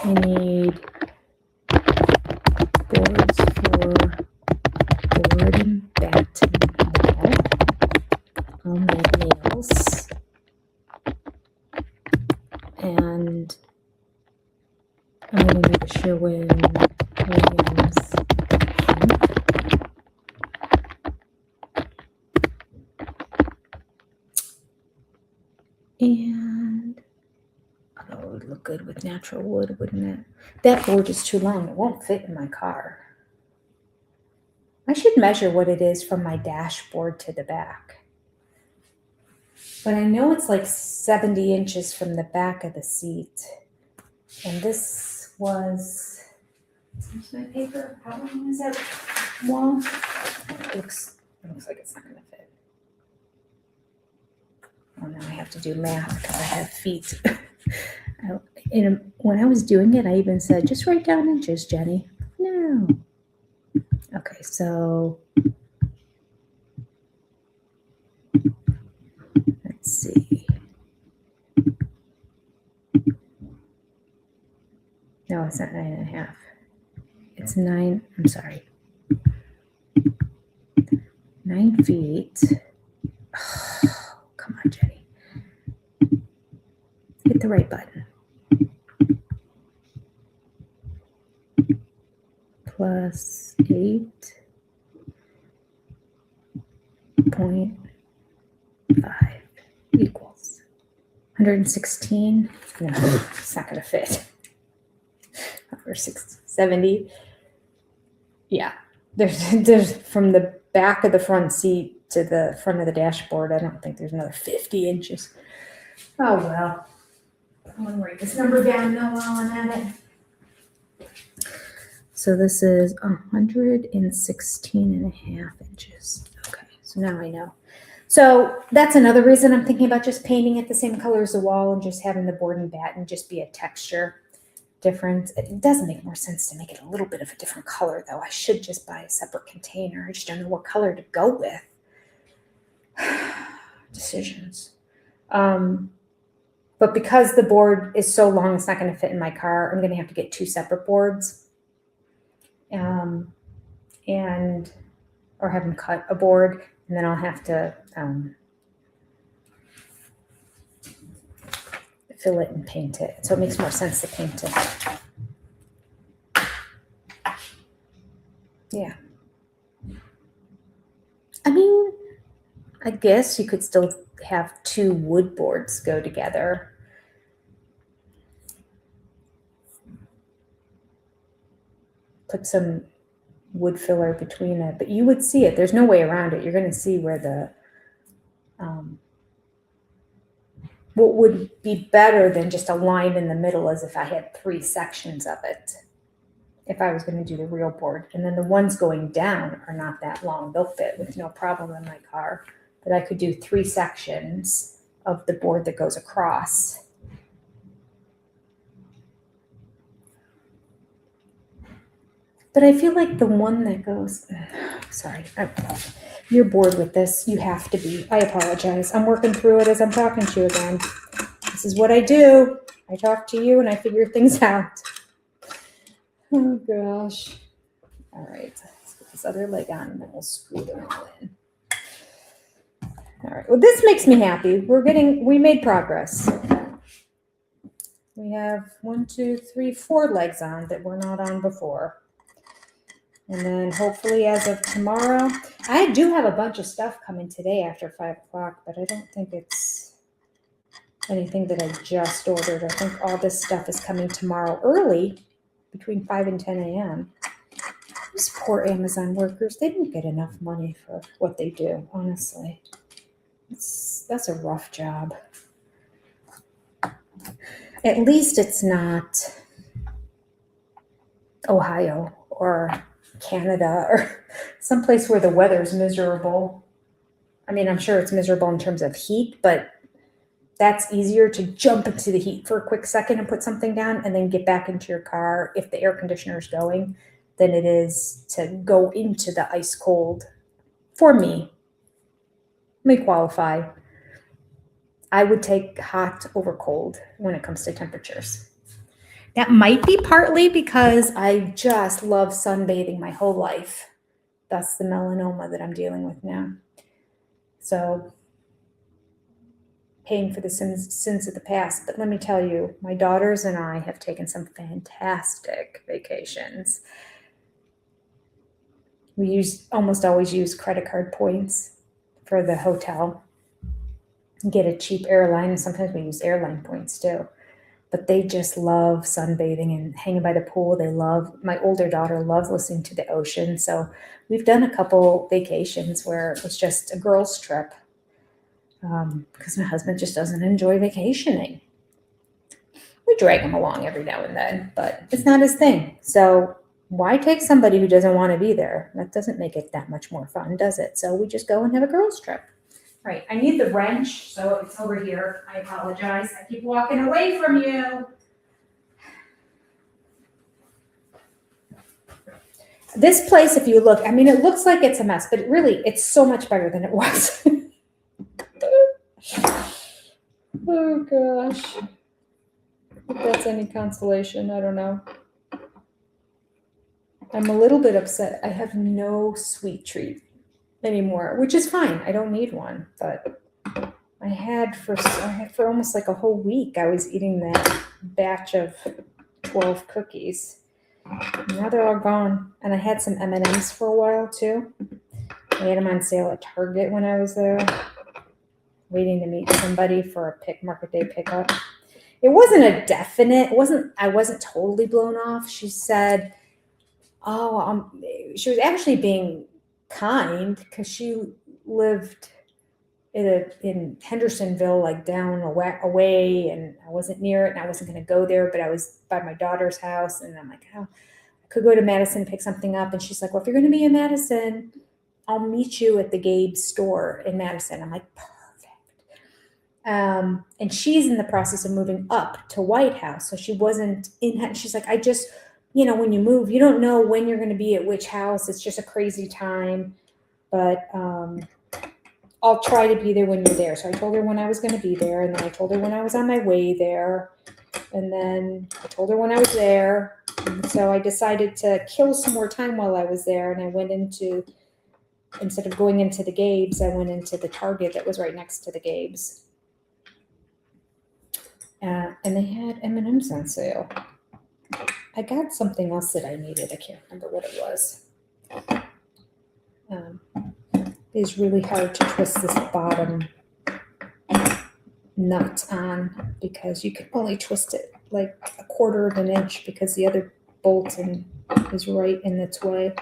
[SPEAKER 1] I need boards for board and batten wall. I'll need nails. And I'm going to need a Sherwin-Williams pen. And oh, it would look good with natural wood, wouldn't it? That board is too long. It won't fit in my car. I should measure what it is from my dashboard to the back. But I know it's like 70 inches from the back of the seat. And this was, here's my paper. How long is that wall? It looks like it's not going to fit. Oh, now I have to do math because I have feet. When I was doing it, I even said, just write down inches, Jenny. No. Okay, so let's see. No, it's not 9.5. It's 9, I'm sorry. 9 feet. Oh, come on, Jenny. Hit the right button. Plus 8.5 equals 116. No, it's not going to fit. Or 70. Yeah, there's from the back of the front seat to the front of the dashboard. I don't think there's another 50 inches. Oh well. I'm gonna write this number down now while I'm at it. So this is 116.5 inches. Okay, so now I know. So that's another reason I'm thinking about just painting it the same color as the wall and just having the board and batten just be a texture difference. It does make more sense to make it a little bit of a different color, though. I should just buy a separate container. I just don't know what color to go with. Decisions. But because the board is so long, it's not going to fit in my car. I'm going to have to get 2 separate boards, or have them cut a board, and then I'll have to fill it and paint it. So it makes more sense to paint it. Yeah. I mean, I guess you could still have 2 wood boards go together. Put some wood filler between it, but you would see it. There's no way around it. You're going to see where the what would be better than just a line in the middle is if I had 3 sections of it. If I was going to do the real board, and then the ones going down are not that long. They'll fit with no problem in my car, but I could do 3 sections of the board that goes across. But I feel like the one that goes, sorry, you're bored with this. You have to be. I apologize. I'm working through it as I'm talking to you again. This is what I do. I talk to you and I figure things out. Oh gosh. All right, let's put this other leg on and then we'll screw them all in. All right, well, this makes me happy. We made progress. We have 1, 2, 3, 4 legs on that were not on before. And then hopefully as of tomorrow, I do have a bunch of stuff coming today after 5 o'clock, but I don't think it's anything that I just ordered. I think all this stuff is coming tomorrow early, between 5 and 10 a.m. These poor Amazon workers, they don't get enough money for what they do, honestly. That's a rough job. At least it's not Ohio or Canada or someplace where the weather's miserable. I mean, I'm sure it's miserable in terms of heat, but that's easier to jump into the heat for a quick second and put something down and then get back into your car if the air conditioner is going than it is to go into the ice cold. For me, let me qualify. I would take hot over cold when it comes to temperatures. That might be partly because I just love sunbathing my whole life. That's the melanoma that I'm dealing with now. So paying for the sins of the past. But let me tell you, my daughters and I have taken some fantastic vacations. We almost always use credit card points for the hotel. Get a cheap airline, and sometimes we use airline points too. But they just love sunbathing and hanging by the pool. My older daughter loves listening to the ocean. So we've done a couple vacations where it was just a girls' trip because my husband just doesn't enjoy vacationing. We drag him along every now and then, but it's not his thing. So why take somebody who doesn't want to be there? That doesn't make it that much more fun, does it? So we just go and have a girls' trip. Right, I need the wrench, so it's over here. I apologize. I keep walking away from you. This place, if you look, I mean, it looks like it's a mess, but really, it's so much better than it was. Oh, gosh. If that's any consolation, I don't know. I'm a little bit upset. I have no sweet treat anymore, which is fine. I don't need one, but I had for almost like a whole week. I was eating that batch of 12 cookies. Now they're all gone. And I had some M&Ms for a while too. I had them on sale at Target when I was there, waiting to meet somebody for a market day pickup. It wasn't a definite. I wasn't totally blown off. She said, she was actually being kind because she lived in Hendersonville, like down away, and I wasn't near it, and I wasn't going to go there, but I was by my daughter's house, and I'm like, oh, I could go to Madison and pick something up, and she's like, well, if you're going to be in Madison, I'll meet you at the Gabe's store in Madison. I'm like, perfect. And she's in the process of moving up to White House, so she wasn't in. She's like, I just, when you move, you don't know when you're going to be at which house. It's just a crazy time, but I'll try to be there when you're there. So I told her when I was going to be there, and then I told her when I was on my way there, and then I told her when I was there. And so I decided to kill some more time while I was there, and I went instead of going into the Gabe's, I went into the Target that was right next to the Gabe's. And they had M&Ms on sale. I got something else that I needed. I can't remember what it was. It's really hard to twist this bottom nut on because you can only twist it like 1/4 of an inch because the other bolt is right in its way.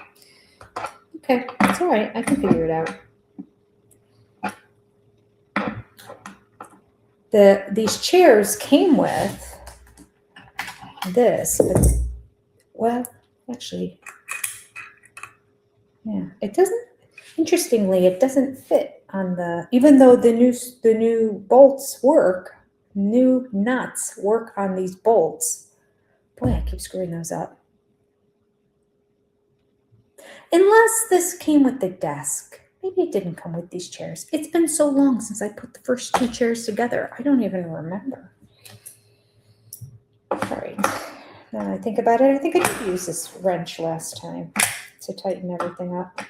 [SPEAKER 1] Okay, it's all right. I can figure it out. These chairs came with this, but well, actually, yeah, it doesn't. Interestingly, it doesn't fit on even though the new bolts work, new nuts work on these bolts. Boy, I keep screwing those up. Unless this came with the desk. Maybe it didn't come with these chairs. It's been so long since I put the first 2 chairs together. I don't even remember. All right. Now that I think about it, I think I did use this wrench last time to tighten everything up.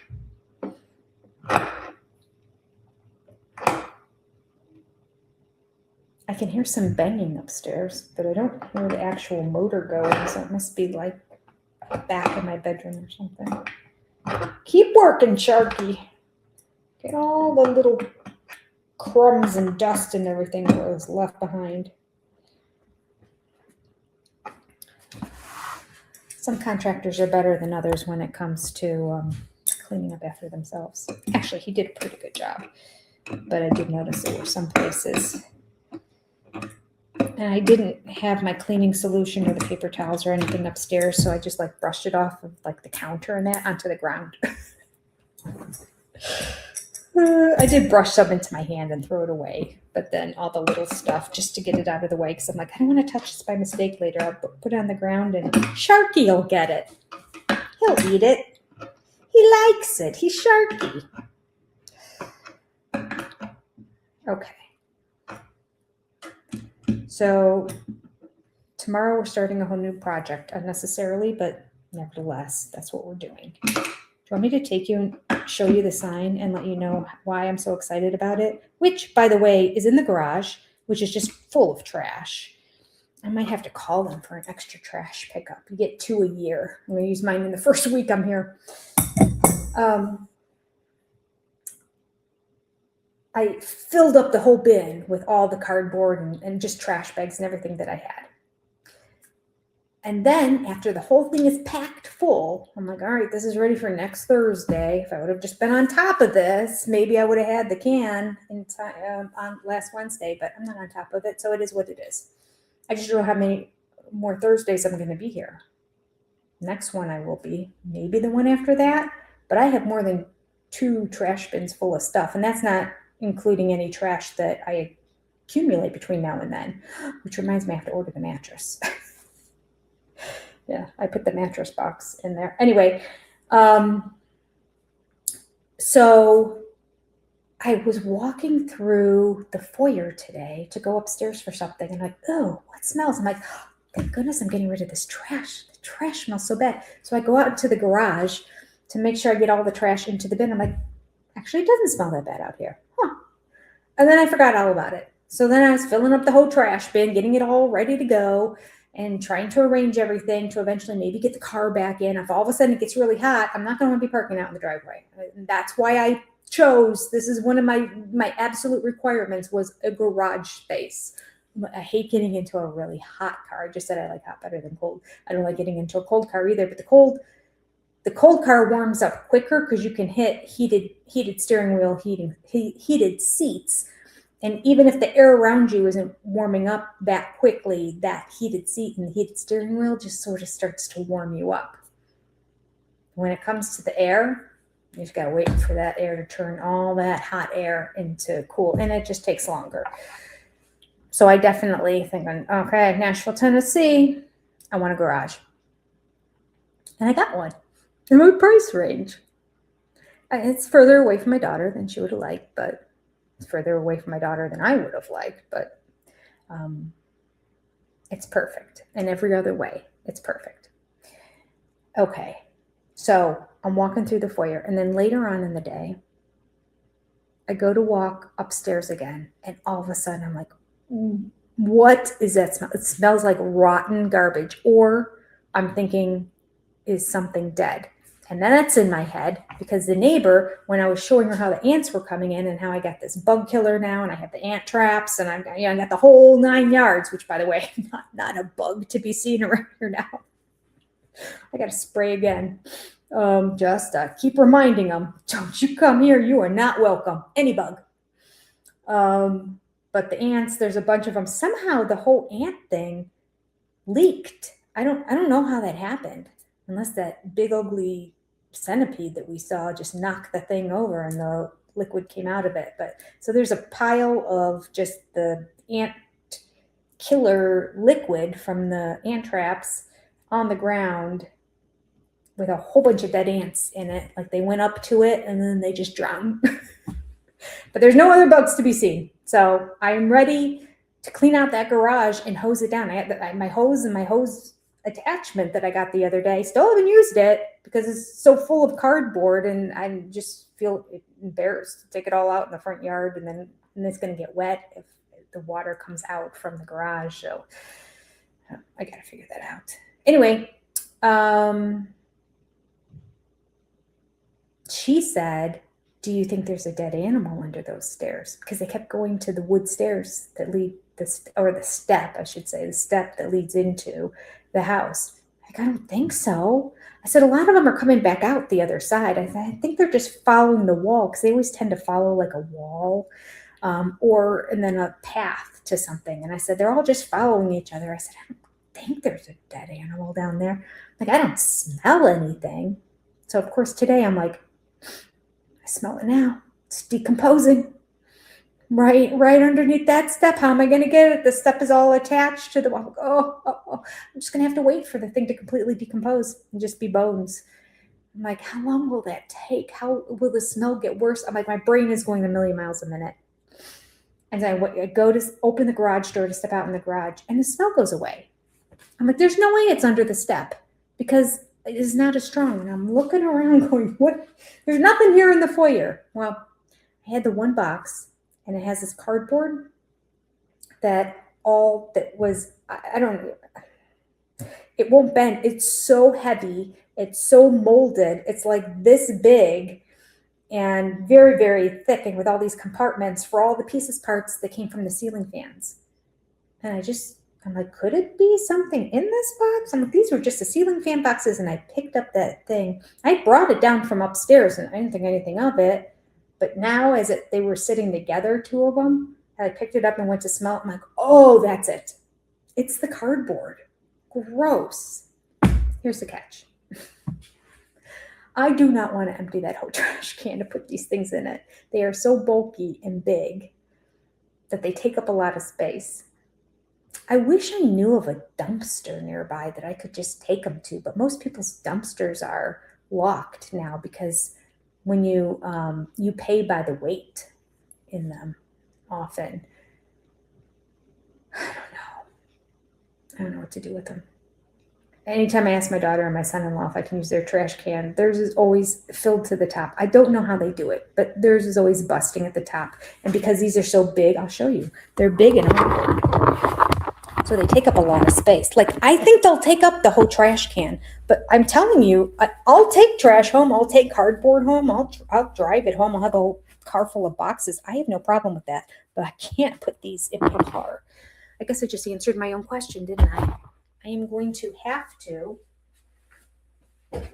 [SPEAKER 1] I can hear some banging upstairs, but I don't hear the actual motor going, so it must be like back in my bedroom or something. Keep working, Sharky. Get all the little crumbs and dust and everything that was left behind. Some contractors are better than others when it comes to cleaning up after themselves. Actually, he did a pretty good job, but I did notice there were some places. And I didn't have my cleaning solution or the paper towels or anything upstairs, so I just like brushed it off of like the counter and that onto the ground. I did brush some into my hand and throw it away, but then all the little stuff just to get it out of the way, because I'm like, I don't want to touch this by mistake later. I'll put it on the ground and Sharky will get it. He'll eat it. He likes it. He's Sharky. Okay. So tomorrow we're starting a whole new project, unnecessarily, but nevertheless, that's what we're doing. Do you want me to take you and show you the sign and let you know why I'm so excited about it? Which, by the way, is in the garage, which is just full of trash. I might have to call them for an extra trash pickup. You get 2 a year. I'm going to use mine in the first week I'm here. I filled up the whole bin with all the cardboard and just trash bags and everything that I had. And then after the whole thing is packed full, I'm like, all right, this is ready for next Thursday. If I would have just been on top of this, maybe I would have had the can in time, on last Wednesday, but I'm not on top of it, so it is what it is. I just don't know how many more Thursdays I'm going to be here. Next one I will be, maybe the one after that, but I have more than 2 trash bins full of stuff, and that's not including any trash that I accumulate between now and then, which reminds me I have to order the mattress. Yeah, I put the mattress box in there. Anyway, so I was walking through the foyer today to go upstairs for something, and I'm like, oh, what smells? I'm like, oh, thank goodness I'm getting rid of this trash. The trash smells so bad. So I go out to the garage to make sure I get all the trash into the bin. I'm like, actually, it doesn't smell that bad out here. Huh. And then I forgot all about it. So then I was filling up the whole trash bin, getting it all ready to go, and trying to arrange everything to eventually maybe get the car back in. If all of a sudden it gets really hot, I'm not going to want to be parking out in the driveway. And that's why I chose, this is one of my absolute requirements, was a garage space. I hate getting into a really hot car. I just said I like hot better than cold. I don't like getting into a cold car either, but the cold car warms up quicker because you can hit heated steering wheel, heated seats. And even if the air around you isn't warming up that quickly, that heated seat and the heated steering wheel just sort of starts to warm you up. When it comes to the air, you just got to wait for that air to turn all that hot air into cool. And it just takes longer. So I definitely think, okay, Nashville, Tennessee, I want a garage. And I got one in my price range. It's further away from my daughter than she would have liked, but further away from my daughter than I would have liked, but it's perfect. In every other way, it's perfect. Okay, so I'm walking through the foyer, and then later on in the day, I go to walk upstairs again, and all of a sudden I'm like, what is that smell? It smells like rotten garbage, or I'm thinking, is something dead? And then that's in my head because the neighbor, when I was showing her how the ants were coming in and how I got this bug killer now, and I have the ant traps, and I got the whole 9 yards, which, by the way, not a bug to be seen around here now. I got to spray again. Just keep reminding them, don't you come here. You are not welcome. Any bug. But the ants, there's a bunch of them. Somehow the whole ant thing leaked. I don't know how that happened, unless that big ugly centipede that we saw just knocked the thing over and the liquid came out of it. But so there's a pile of just the ant killer liquid from the ant traps on the ground with a whole bunch of dead ants in it. Like they went up to it and then they just drowned. But there's no other bugs to be seen. So I'm ready to clean out that garage and hose it down. I had my hose and my hose attachment that I got the other day. Still haven't used it because it's so full of cardboard, and I just feel embarrassed to take it all out in the front yard, and then it's going to get wet if the water comes out from the garage. So I got to figure that out. Anyway, she said, do you think there's a dead animal under those stairs? Because they kept going to the wood stairs that lead the step, I should say, the step that leads into the house. Like, I don't think so. I said, a lot of them are coming back out the other side. I think they're just following the wall because they always tend to follow like a wall. and then a path to something. And I said, they're all just following each other. I said, I don't think there's a dead animal down there. Like, I don't smell anything. So of course today I'm like, I smell it now. It's decomposing. Right underneath that step. How am I going to get it? The step is all attached to the wall. Oh. I'm just going to have to wait for the thing to completely decompose and just be bones. I'm like, how long will that take? How will the smell get worse? I'm like, my brain is going a million miles a minute. And I go to open the garage door to step out in the garage, and the smell goes away. I'm like, there's no way it's under the step because it is not as strong. And I'm looking around going, what? There's nothing here in the foyer. Well, I had the one box, and it has this cardboard it won't bend. It's so heavy. It's so molded. It's like this big and very, very thick, and with all these compartments for all the parts that came from the ceiling fans. And I'm like, could it be something in this box? I'm like, these were just the ceiling fan boxes. And I picked up that thing. I brought it down from upstairs and I didn't think anything of it. But now they were sitting together, two of them, and I picked it up and went to smell it. I'm like, oh, that's it. It's the cardboard. Gross. Here's the catch. I do not want to empty that whole trash can to put these things in it. They are so bulky and big that they take up a lot of space. I wish I knew of a dumpster nearby that I could just take them to, but most people's dumpsters are locked now because when you pay by the weight in them often. I don't know what to do with them. Anytime I ask my daughter and my son-in-law if I can use their trash can, theirs is always filled to the top. I don't know how they do it, but theirs is always busting at the top. And because these are so big, I'll show you. They're big and so they take up a lot of space. Like, I think they'll take up the whole trash can, but I'm telling you, I'll take trash home. I'll take cardboard home. I'll drive it home. I'll have a whole car full of boxes. I have no problem with that, but I can't put these in my car. I guess I just answered my own question, didn't I? I am going to have to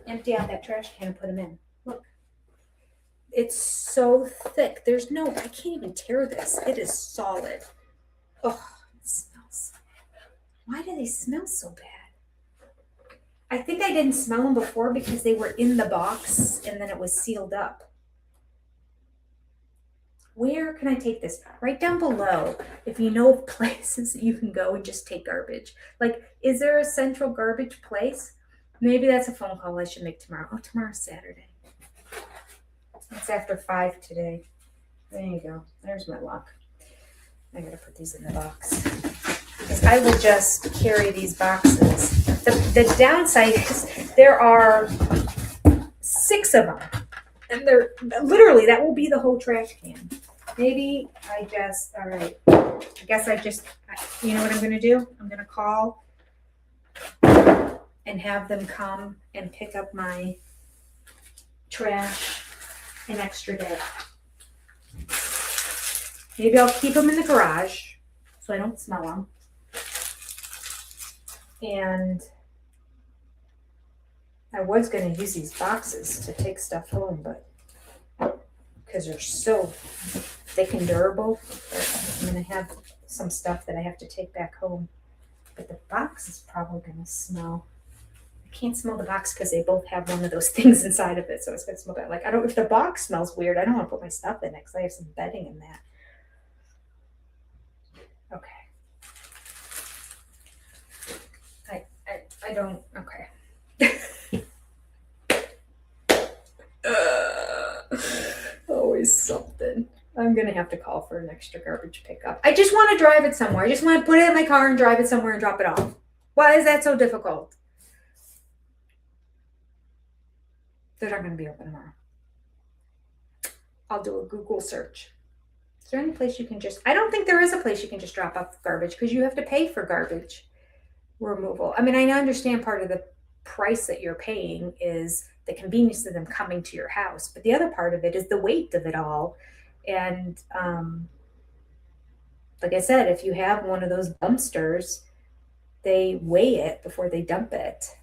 [SPEAKER 1] empty out that trash can and put them in. Look, it's so thick. I can't even tear this. It is solid. Oh, it smells. Why do they smell so bad? I think I didn't smell them before because they were in the box and then it was sealed up. Where can I take this? Write down below if you know of places that you can go and just take garbage. Like, is there a central garbage place? Maybe that's a phone call I should make tomorrow. Oh, tomorrow's Saturday. It's after 5 today. There you go. There's my luck. I gotta put these in the box. Because I will just carry these boxes. The downside is there are 6 of them. And they're literally, that will be the whole trash can. Maybe all right. I guess you know what I'm going to do? I'm going to call and have them come and pick up my trash an extra day. Maybe I'll keep them in the garage so I don't smell them. And I was going to use these boxes to take stuff home, but because they're so thick and durable, I'm going to have some stuff that I have to take back home. But the box is probably going to smell. I can't smell the box because they both have one of those things inside of it, so it's going to smell bad. Like, if the box smells weird, I don't want to put my stuff in it because I have some bedding in that. Okay. I don't, okay. Always something. I'm going to have to call for an extra garbage pickup. I just want to drive it somewhere. I just want to put it in my car and drive it somewhere and drop it off. Why is that so difficult? They're not going to be open tomorrow. I'll do a Google search. Is there any place you can I don't think there is a place you can just drop off garbage because you have to pay for garbage removal. I mean, I understand part of the price that you're paying is the convenience of them coming to your house, but the other part of it is the weight of it all. And like I said, if you have one of those dumpsters, they weigh it before they dump it,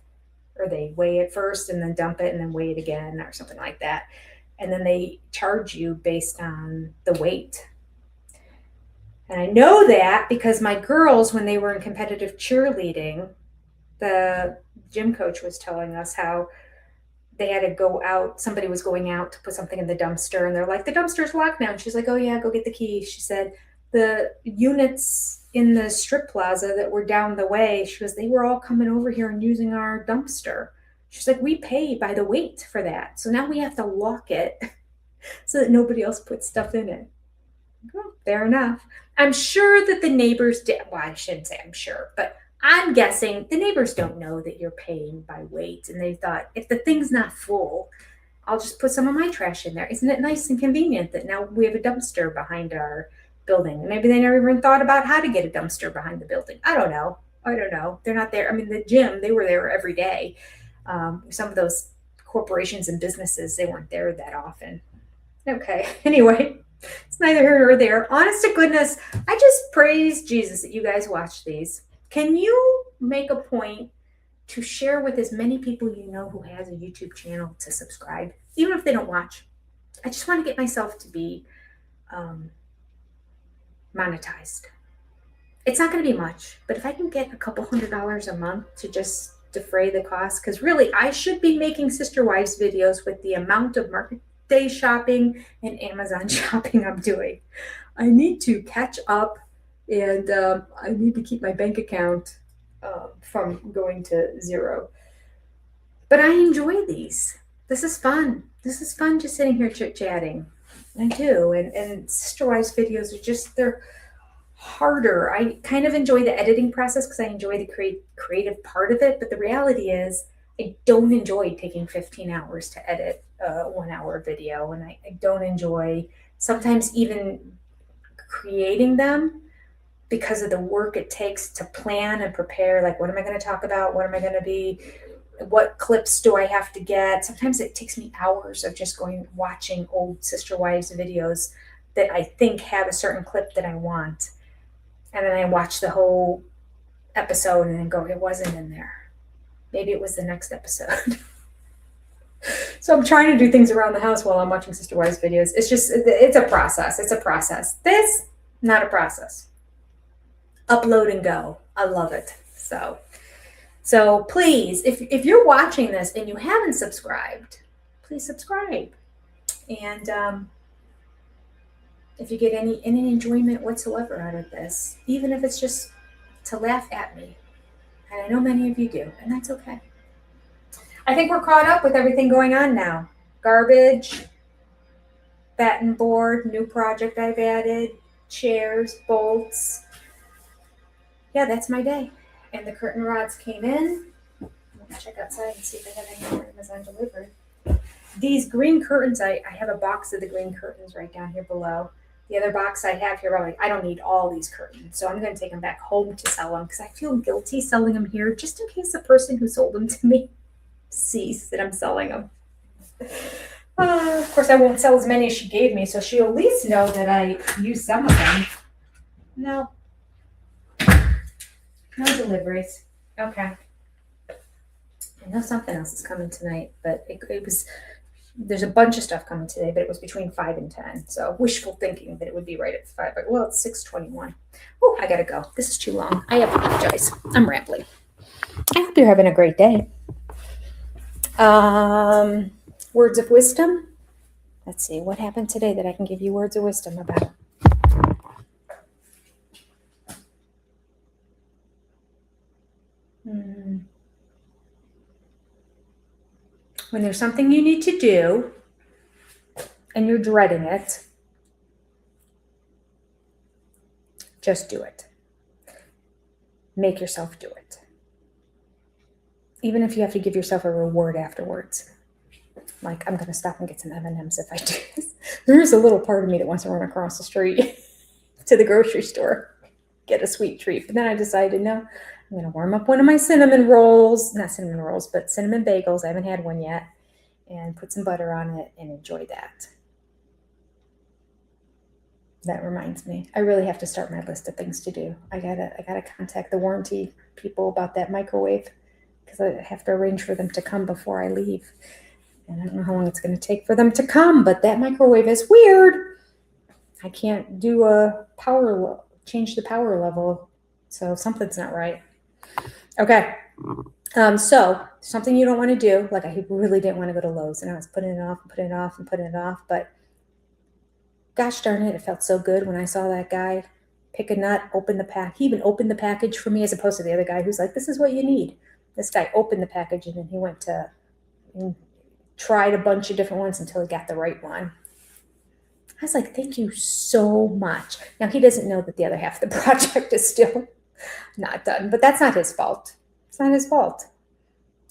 [SPEAKER 1] or they weigh it first and then dump it and then weigh it again or something like that. And then they charge you based on the weight. And I know that because my girls, when they were in competitive cheerleading, the gym coach was telling us how they had to go out. Somebody was going out to put something in the dumpster, and they're like, the dumpster's locked now. And she's like, oh yeah, go get the key. She said the units in the strip plaza that were down the way, she goes, they were all coming over here and using our dumpster. She's like, we pay by the weight for that. So now we have to lock it so that nobody else puts stuff in it. Well, fair enough. I'm sure that the neighbors did. Well, I shouldn't say I'm sure, but I'm guessing the neighbors don't know that you're paying by weight. And they thought, if the thing's not full, I'll just put some of my trash in there. Isn't it nice and convenient that now we have a dumpster behind our building? Maybe they never even thought about how to get a dumpster behind the building. I don't know. They're not there. I mean, the gym, they were there every day. Some of those corporations and businesses, they weren't there that often. Okay. Anyway, it's neither here nor there. Honest to goodness, I just praise Jesus that you guys watch these. Can you make a point to share with as many people you know who has a YouTube channel to subscribe, even if they don't watch? I just want to get myself to be monetized. It's not going to be much, but if I can get a couple $100 a month to just defray the cost, because really I should be making Sister Wives videos with the amount of Market Day shopping and Amazon shopping I'm doing. I need to catch up, and I need to keep my bank account from going to zero. But I enjoy these. This is fun. This is fun just sitting here chit-chatting. I do. And Sister Wives videos are just, they're harder. I kind of enjoy the editing process because I enjoy the creative part of it. But the reality is I don't enjoy taking 15 hours to edit a 1 hour video. And I don't enjoy sometimes even creating them because of the work it takes to plan and prepare. Like, what am I going to talk about? What am I going to be? What clips do I have to get? Sometimes it takes me hours of just watching old Sister Wives videos that I think have a certain clip that I want. And then I watch the whole episode and then go, it wasn't in there. Maybe it was the next episode. So I'm trying to do things around the house while I'm watching Sister Wives videos. It's a process. It's a process. This, not a process. Upload and go. I love it. So please, if you're watching this and you haven't subscribed, please subscribe. And if you get any enjoyment whatsoever out of this, even if it's just to laugh at me, and I know many of you do, and that's okay. I think we're caught up with everything going on now. Garbage, batten board, new project I've added, chairs, bolts. Yeah, that's my day. And the curtain rods came in. Let's check outside and see if they have any more Amazon delivered. These green curtains, I have a box of the green curtains right down here below. The other box I have here, I'm like, I don't need all these curtains, so I'm going to take them back home to sell them because I feel guilty selling them here just in case the person who sold them to me sees that I'm selling them. Of course, I won't sell as many as she gave me, so she'll at least know that I used some of them. No deliveries. Okay. I know something else is coming tonight, but there's a bunch of stuff coming today, but it was between 5 and 10. So wishful thinking that it would be right at 5. But, well, it's 6:21. Oh, I got to go. This is too long. I apologize. I'm rambling. I hope you're having a great day. Words of wisdom. Let's see. What happened today that I can give you words of wisdom about? When there's something you need to do and you're dreading it, just do it. Make yourself do it. Even if you have to give yourself a reward afterwards. Like, I'm going to stop and get some M&Ms if I do this. There is a little part of me that wants to run across the street to the grocery store, get a sweet treat. But then I decided, no, I'm going to warm up one of my cinnamon rolls. Not cinnamon rolls, but cinnamon bagels. I haven't had one yet. And put some butter on it and enjoy that. That reminds me, I really have to start my list of things to do. I gotta contact the warranty people about that microwave because I have to arrange for them to come before I leave. And I don't know how long it's going to take for them to come, but that microwave is weird. I can't do a power changed the power level. So something's not right. Okay. So something you don't want to do, like I really didn't want to go to Lowe's, and I was putting it off and putting it off and putting it off, but gosh darn it, it felt so good when I saw that guy pick a nut, open the pack. He even opened the package for me as opposed to the other guy who's like, this is what you need. This guy opened the package and then he went to and tried a bunch of different ones until he got the right one. I was like, thank you so much. Now, he doesn't know that the other half of the project is still not done, but that's not his fault. It's not his fault.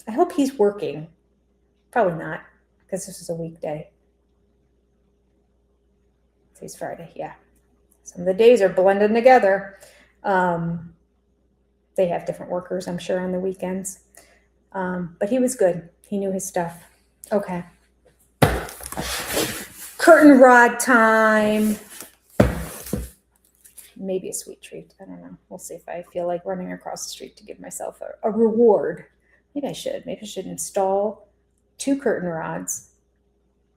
[SPEAKER 1] I hope he's working. Probably not, because this is a weekday. Today's Friday, yeah. Some of the days are blending together. They have different workers, I'm sure, on the weekends. But he was good. He knew his stuff. Okay. Curtain rod time. Maybe a sweet treat. I don't know. We'll see if I feel like running across the street to give myself a reward. Maybe I should. Maybe I should install 2 curtain rods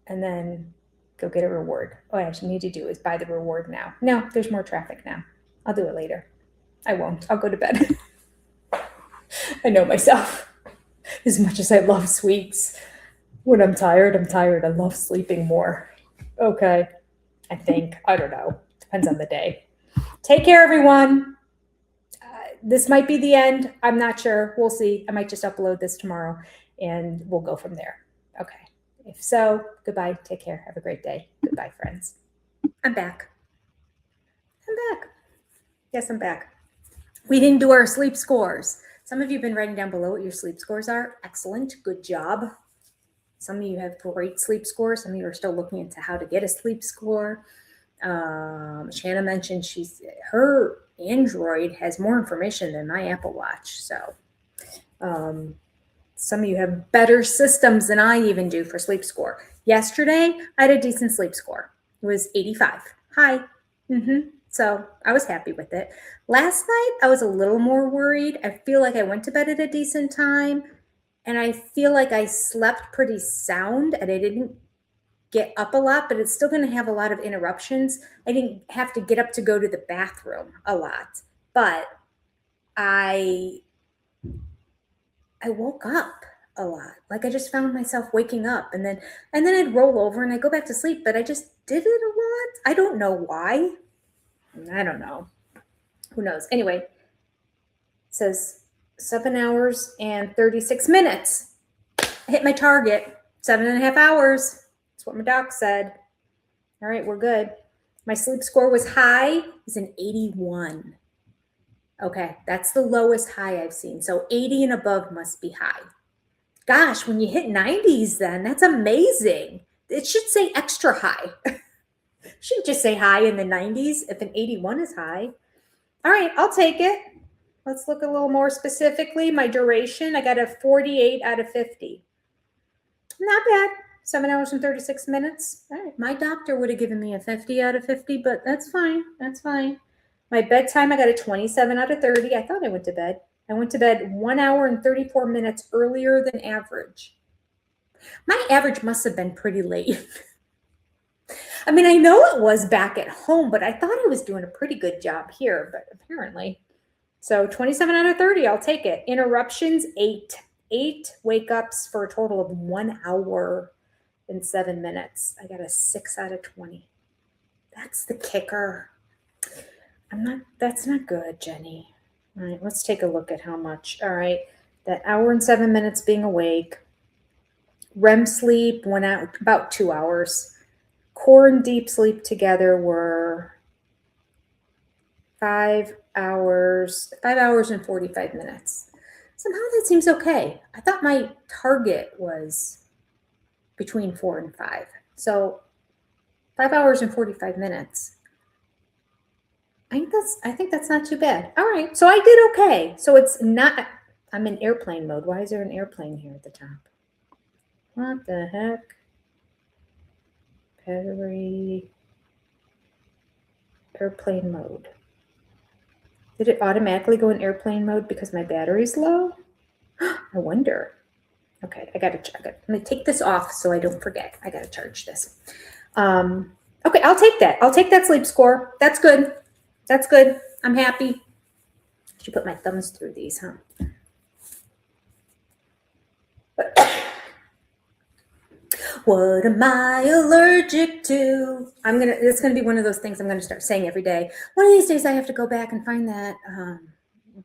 [SPEAKER 1] and then go get a reward. What I actually need to do is buy the reward now. No, there's more traffic now. I'll do it later. I won't. I'll go to bed. I know myself. As much as I love sweets, when I'm tired, I'm tired. I love sleeping more. Okay. I think. I don't know. Depends on the day. Take care, everyone. This might be the end. I'm not sure. We'll see. I might just upload this tomorrow and we'll go from there. Okay. If so, goodbye. Take care. Have a great day. Goodbye, friends. I'm back. Yes, I'm back. We didn't do our sleep scores. Some of you have been writing down below what your sleep scores are. Excellent. Good job. Some of you have great sleep scores. Some of you are still looking into how to get a sleep score. Shanna mentioned her Android has more information than my Apple Watch. So some of you have better systems than I even do for sleep score. Yesterday, I had a decent sleep score. It was 85. High. So I was happy with it. Last night, I was a little more worried. I feel like I went to bed at a decent time, and I feel like I slept pretty sound, and I didn't get up a lot, but it's still going to have a lot of interruptions. I didn't have to get up to go to the bathroom a lot, but I woke up a lot. Like I just found myself waking up, and then I'd roll over and I go back to sleep, but I just did it a lot. I don't know why. I don't know. Who knows? Anyway, it says 7 hours and 36 minutes. I hit my target. 7.5 hours. That's what my doc said. All right, we're good. My sleep score was high. It was an 81. Okay, that's the lowest high I've seen. So 80 and above must be high. Gosh, when you hit 90s, then that's amazing. It should say extra high. Shouldn't just say high in the 90s if an 81 is high. All right, I'll take it. Let's look a little more specifically. My duration, I got a 48 out of 50. Not bad. 7 hours and 36 minutes. All right, my doctor would have given me a 50 out of 50, but that's fine. That's fine. My bedtime, I got a 27 out of 30. I thought I went to bed. I went to bed 1 hour and 34 minutes earlier than average. My average must have been pretty late. I mean, I know it was back at home, but I thought I was doing a pretty good job here, but apparently. So 27 out of 30, I'll take it. Interruptions, 8. 8 wake-ups for a total of 1 hour and 7 minutes. I got a 6 out of 20. That's the kicker. That's not good, Jenny. All right, let's take a look at how much. All right, that hour and 7 minutes being awake. REM sleep went out about 2 hours. Core and deep sleep together were 5 hours and 45 minutes. Somehow that seems okay. I thought my target was between 4 and 5. So 5 hours and 45 minutes. I think that's not too bad. All right, so I did okay. So it's not, I'm in airplane mode. Why is there an airplane here at the top? What the heck? Battery, airplane mode. Did it automatically go in airplane mode because my battery's low? I wonder. Okay, I gotta check it. Let me take this off so I don't forget. I gotta charge this. Okay, I'll take that. I'll take that sleep score. That's good. That's good. I'm happy. Should put my thumbs through these, huh? What am I allergic to? It's gonna be one of those things I'm gonna start saying every day. One of these days I have to go back and find that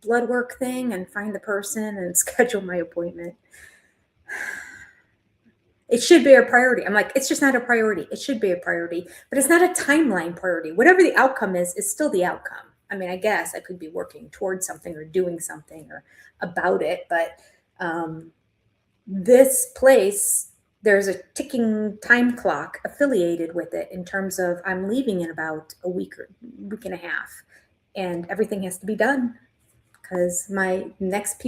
[SPEAKER 1] blood work thing and find the person and schedule my appointment. It should be a priority. I'm like, it's just not a priority. It should be a priority, but it's not a timeline priority. Whatever the outcome is still the outcome. I mean, I guess I could be working towards something or doing something or about it, but this place, there's a ticking time clock affiliated with it in terms of I'm leaving in about a week or week and a half, and everything has to be done because the next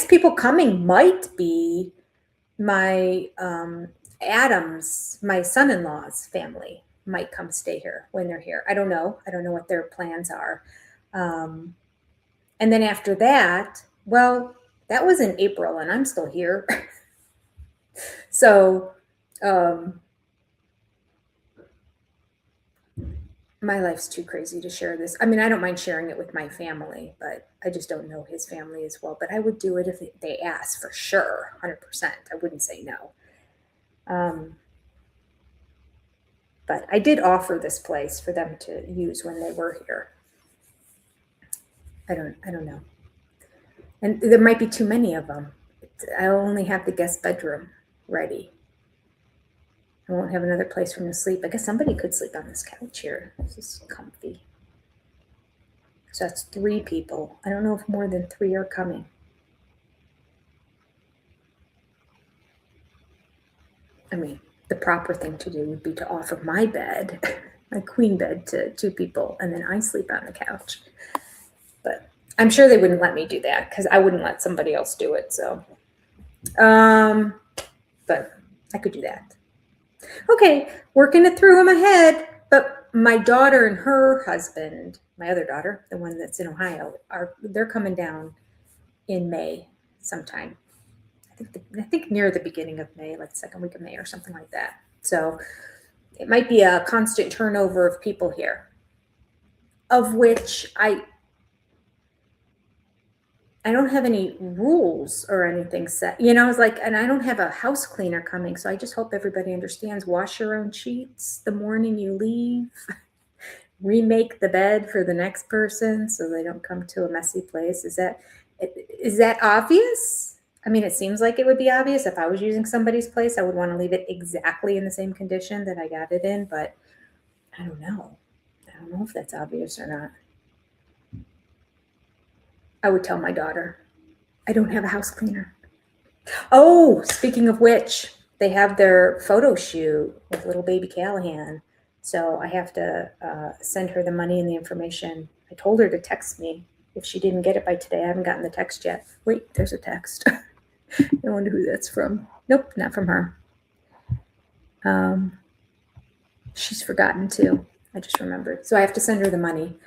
[SPEAKER 1] people coming might be my Adams, my son-in-law's family might come stay here when they're here. I don't know what their plans are. And then after that, well, that was in April and I'm still here. So my life's too crazy to share this. I mean, I don't mind sharing it with my family, but I just don't know his family as well. But I would do it if they asked for sure, 100%. I wouldn't say no. But I did offer this place for them to use when they were here. I don't know. And there might be too many of them. I only have the guest bedroom ready. I won't have another place for them to sleep. I guess somebody could sleep on this couch here. This is comfy. So that's 3 people. I don't know if more than 3 are coming. I mean, the proper thing to do would be to offer my bed, my queen bed, to 2 people, and then I sleep on the couch. But I'm sure they wouldn't let me do that because I wouldn't let somebody else do it. So, but I could do that. Okay, working it through in my head. But my daughter and her husband, my other daughter, the one that's in Ohio, they're coming down in May sometime. I think near the beginning of May, like the second week of May or something like that. So it might be a constant turnover of people here, of which I don't have any rules or anything set. It's like, and I don't have a house cleaner coming. So I just hope everybody understands, wash your own sheets the morning you leave, remake the bed for the next person so they don't come to a messy place. Is that obvious? I mean, it seems like it would be obvious. If I was using somebody's place, I would want to leave it exactly in the same condition that I got it in, but I don't know. I don't know if that's obvious or not. I would tell my daughter, I don't have a house cleaner. Oh, speaking of which, they have their photo shoot with little baby Callahan. So I have to send her the money and the information. I told her to text me if she didn't get it by today. I haven't gotten the text yet. Wait, there's a text. I wonder who that's from. Nope, not from her. She's forgotten too. I just remembered. So I have to send her the money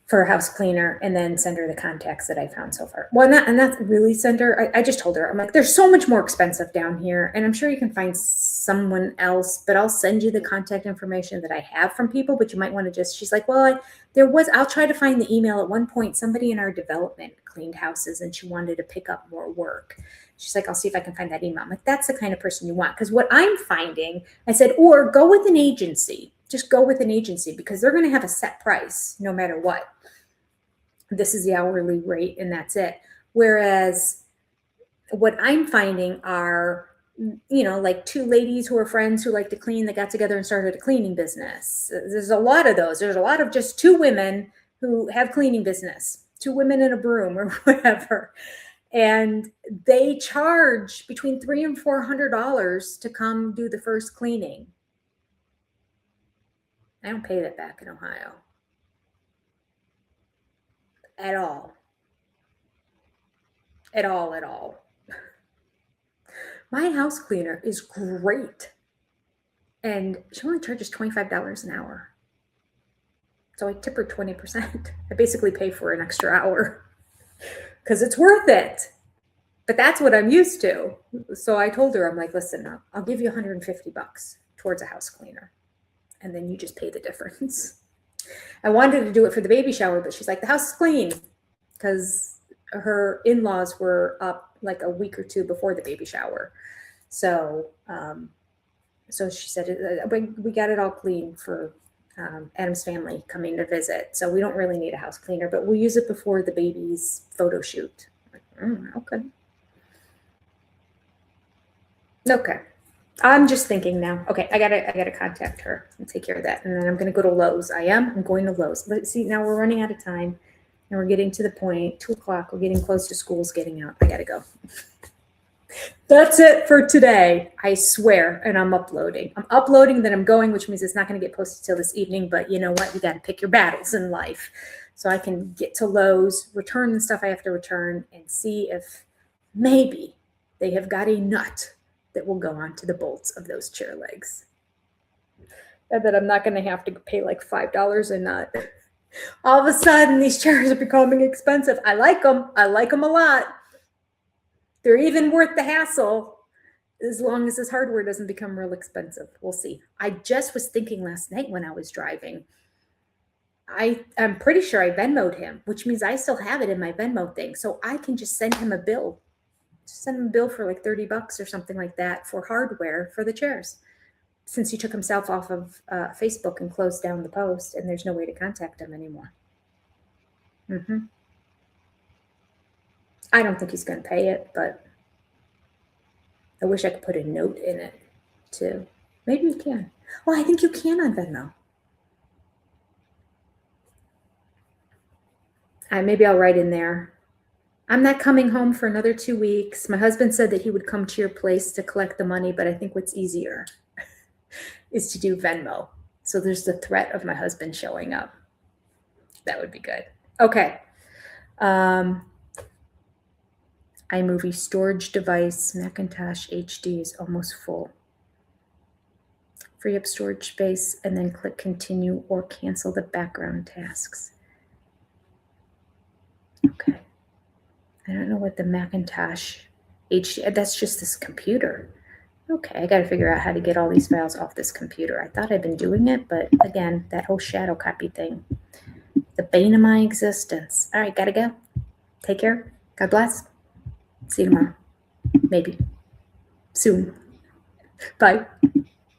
[SPEAKER 1] for a house cleaner and then send her the contacts that I found so far. Well, not really send her. I just told her, I'm like, there's so much more expensive down here and I'm sure you can find someone else, but I'll send you the contact information that I have from people, but you might want to she's like, well, I'll try to find the email. At one point, somebody in our development cleaned houses and she wanted to pick up more work. She's like, I'll see if I can find that email. I'm like, that's the kind of person you want. Because what I'm finding, I said, or go with an agency. Just go with an agency because they're going to have a set price no matter what. This is the hourly rate and that's it. Whereas what I'm finding are, like 2 ladies who are friends who like to clean that got together and started a cleaning business. There's a lot of those. There's a lot of just 2 women who have cleaning business, 2 women in a broom or whatever. And they charge between $300 and $400 to come do the first cleaning. I don't pay that back in Ohio. At all. My house cleaner is great. And she only charges $25 an hour. So I tip her 20%. I basically pay for an extra hour because it's worth it. But that's what I'm used to. So I told her, I'm like, listen, I'll give you $150 towards a house cleaner. And then you just pay the difference. I wanted to do it for the baby shower, but she's like, the house is clean, because her in-laws were up like a week or two before the baby shower. So, so she said, we got it all clean for Adam's family coming to visit. So we don't really need a house cleaner, but we'll use it before the baby's photo shoot. Okay. Okay. I'm just thinking now. Okay, I gotta contact her and take care of that, and then I'm gonna go to Lowe's. I'm going to Lowe's. But see, now we're running out of time, and we're getting to the point. 2:00. We're getting close to school's getting out. I gotta go. That's it for today. I swear, and I'm uploading. Then I'm going, which means it's not gonna get posted till this evening. But you know what? You gotta pick your battles in life, so I can get to Lowe's, return the stuff I have to return, and see if maybe they have got a nut that will go onto the bolts of those chair legs. And that I'm not going to have to pay like $5 a nut. All of a sudden, these chairs are becoming expensive. I like them. I like them a lot. They're even worth the hassle, as long as this hardware doesn't become real expensive. We'll see. I just was thinking last night when I was driving, I'm pretty sure I Venmo'd him, which means I still have it in my Venmo thing. So I can just send him a bill. Send him a bill for like $30 or something like that for hardware for the chairs, since he took himself off of Facebook and closed down the post, and there's no way to contact him anymore. I don't think he's going to pay it, but I wish I could put a note in it too. Maybe you can. Well, I think you can on Venmo. Maybe I'll write in there, I'm not coming home for another 2 weeks. My husband said that he would come to your place to collect the money, but I think what's easier is to do Venmo. So there's the threat of my husband showing up. That would be good. Okay. iMovie storage device, Macintosh HD is almost full. Free up storage space and then click continue or cancel the background tasks. Okay. I don't know what the Macintosh HD, that's just this computer. Okay, I got to figure out how to get all these files off this computer. I thought I'd been doing it, but again, that whole shadow copy thing, the bane of my existence. All right, got to go. Take care. God bless. See you tomorrow. Maybe. Soon. Bye.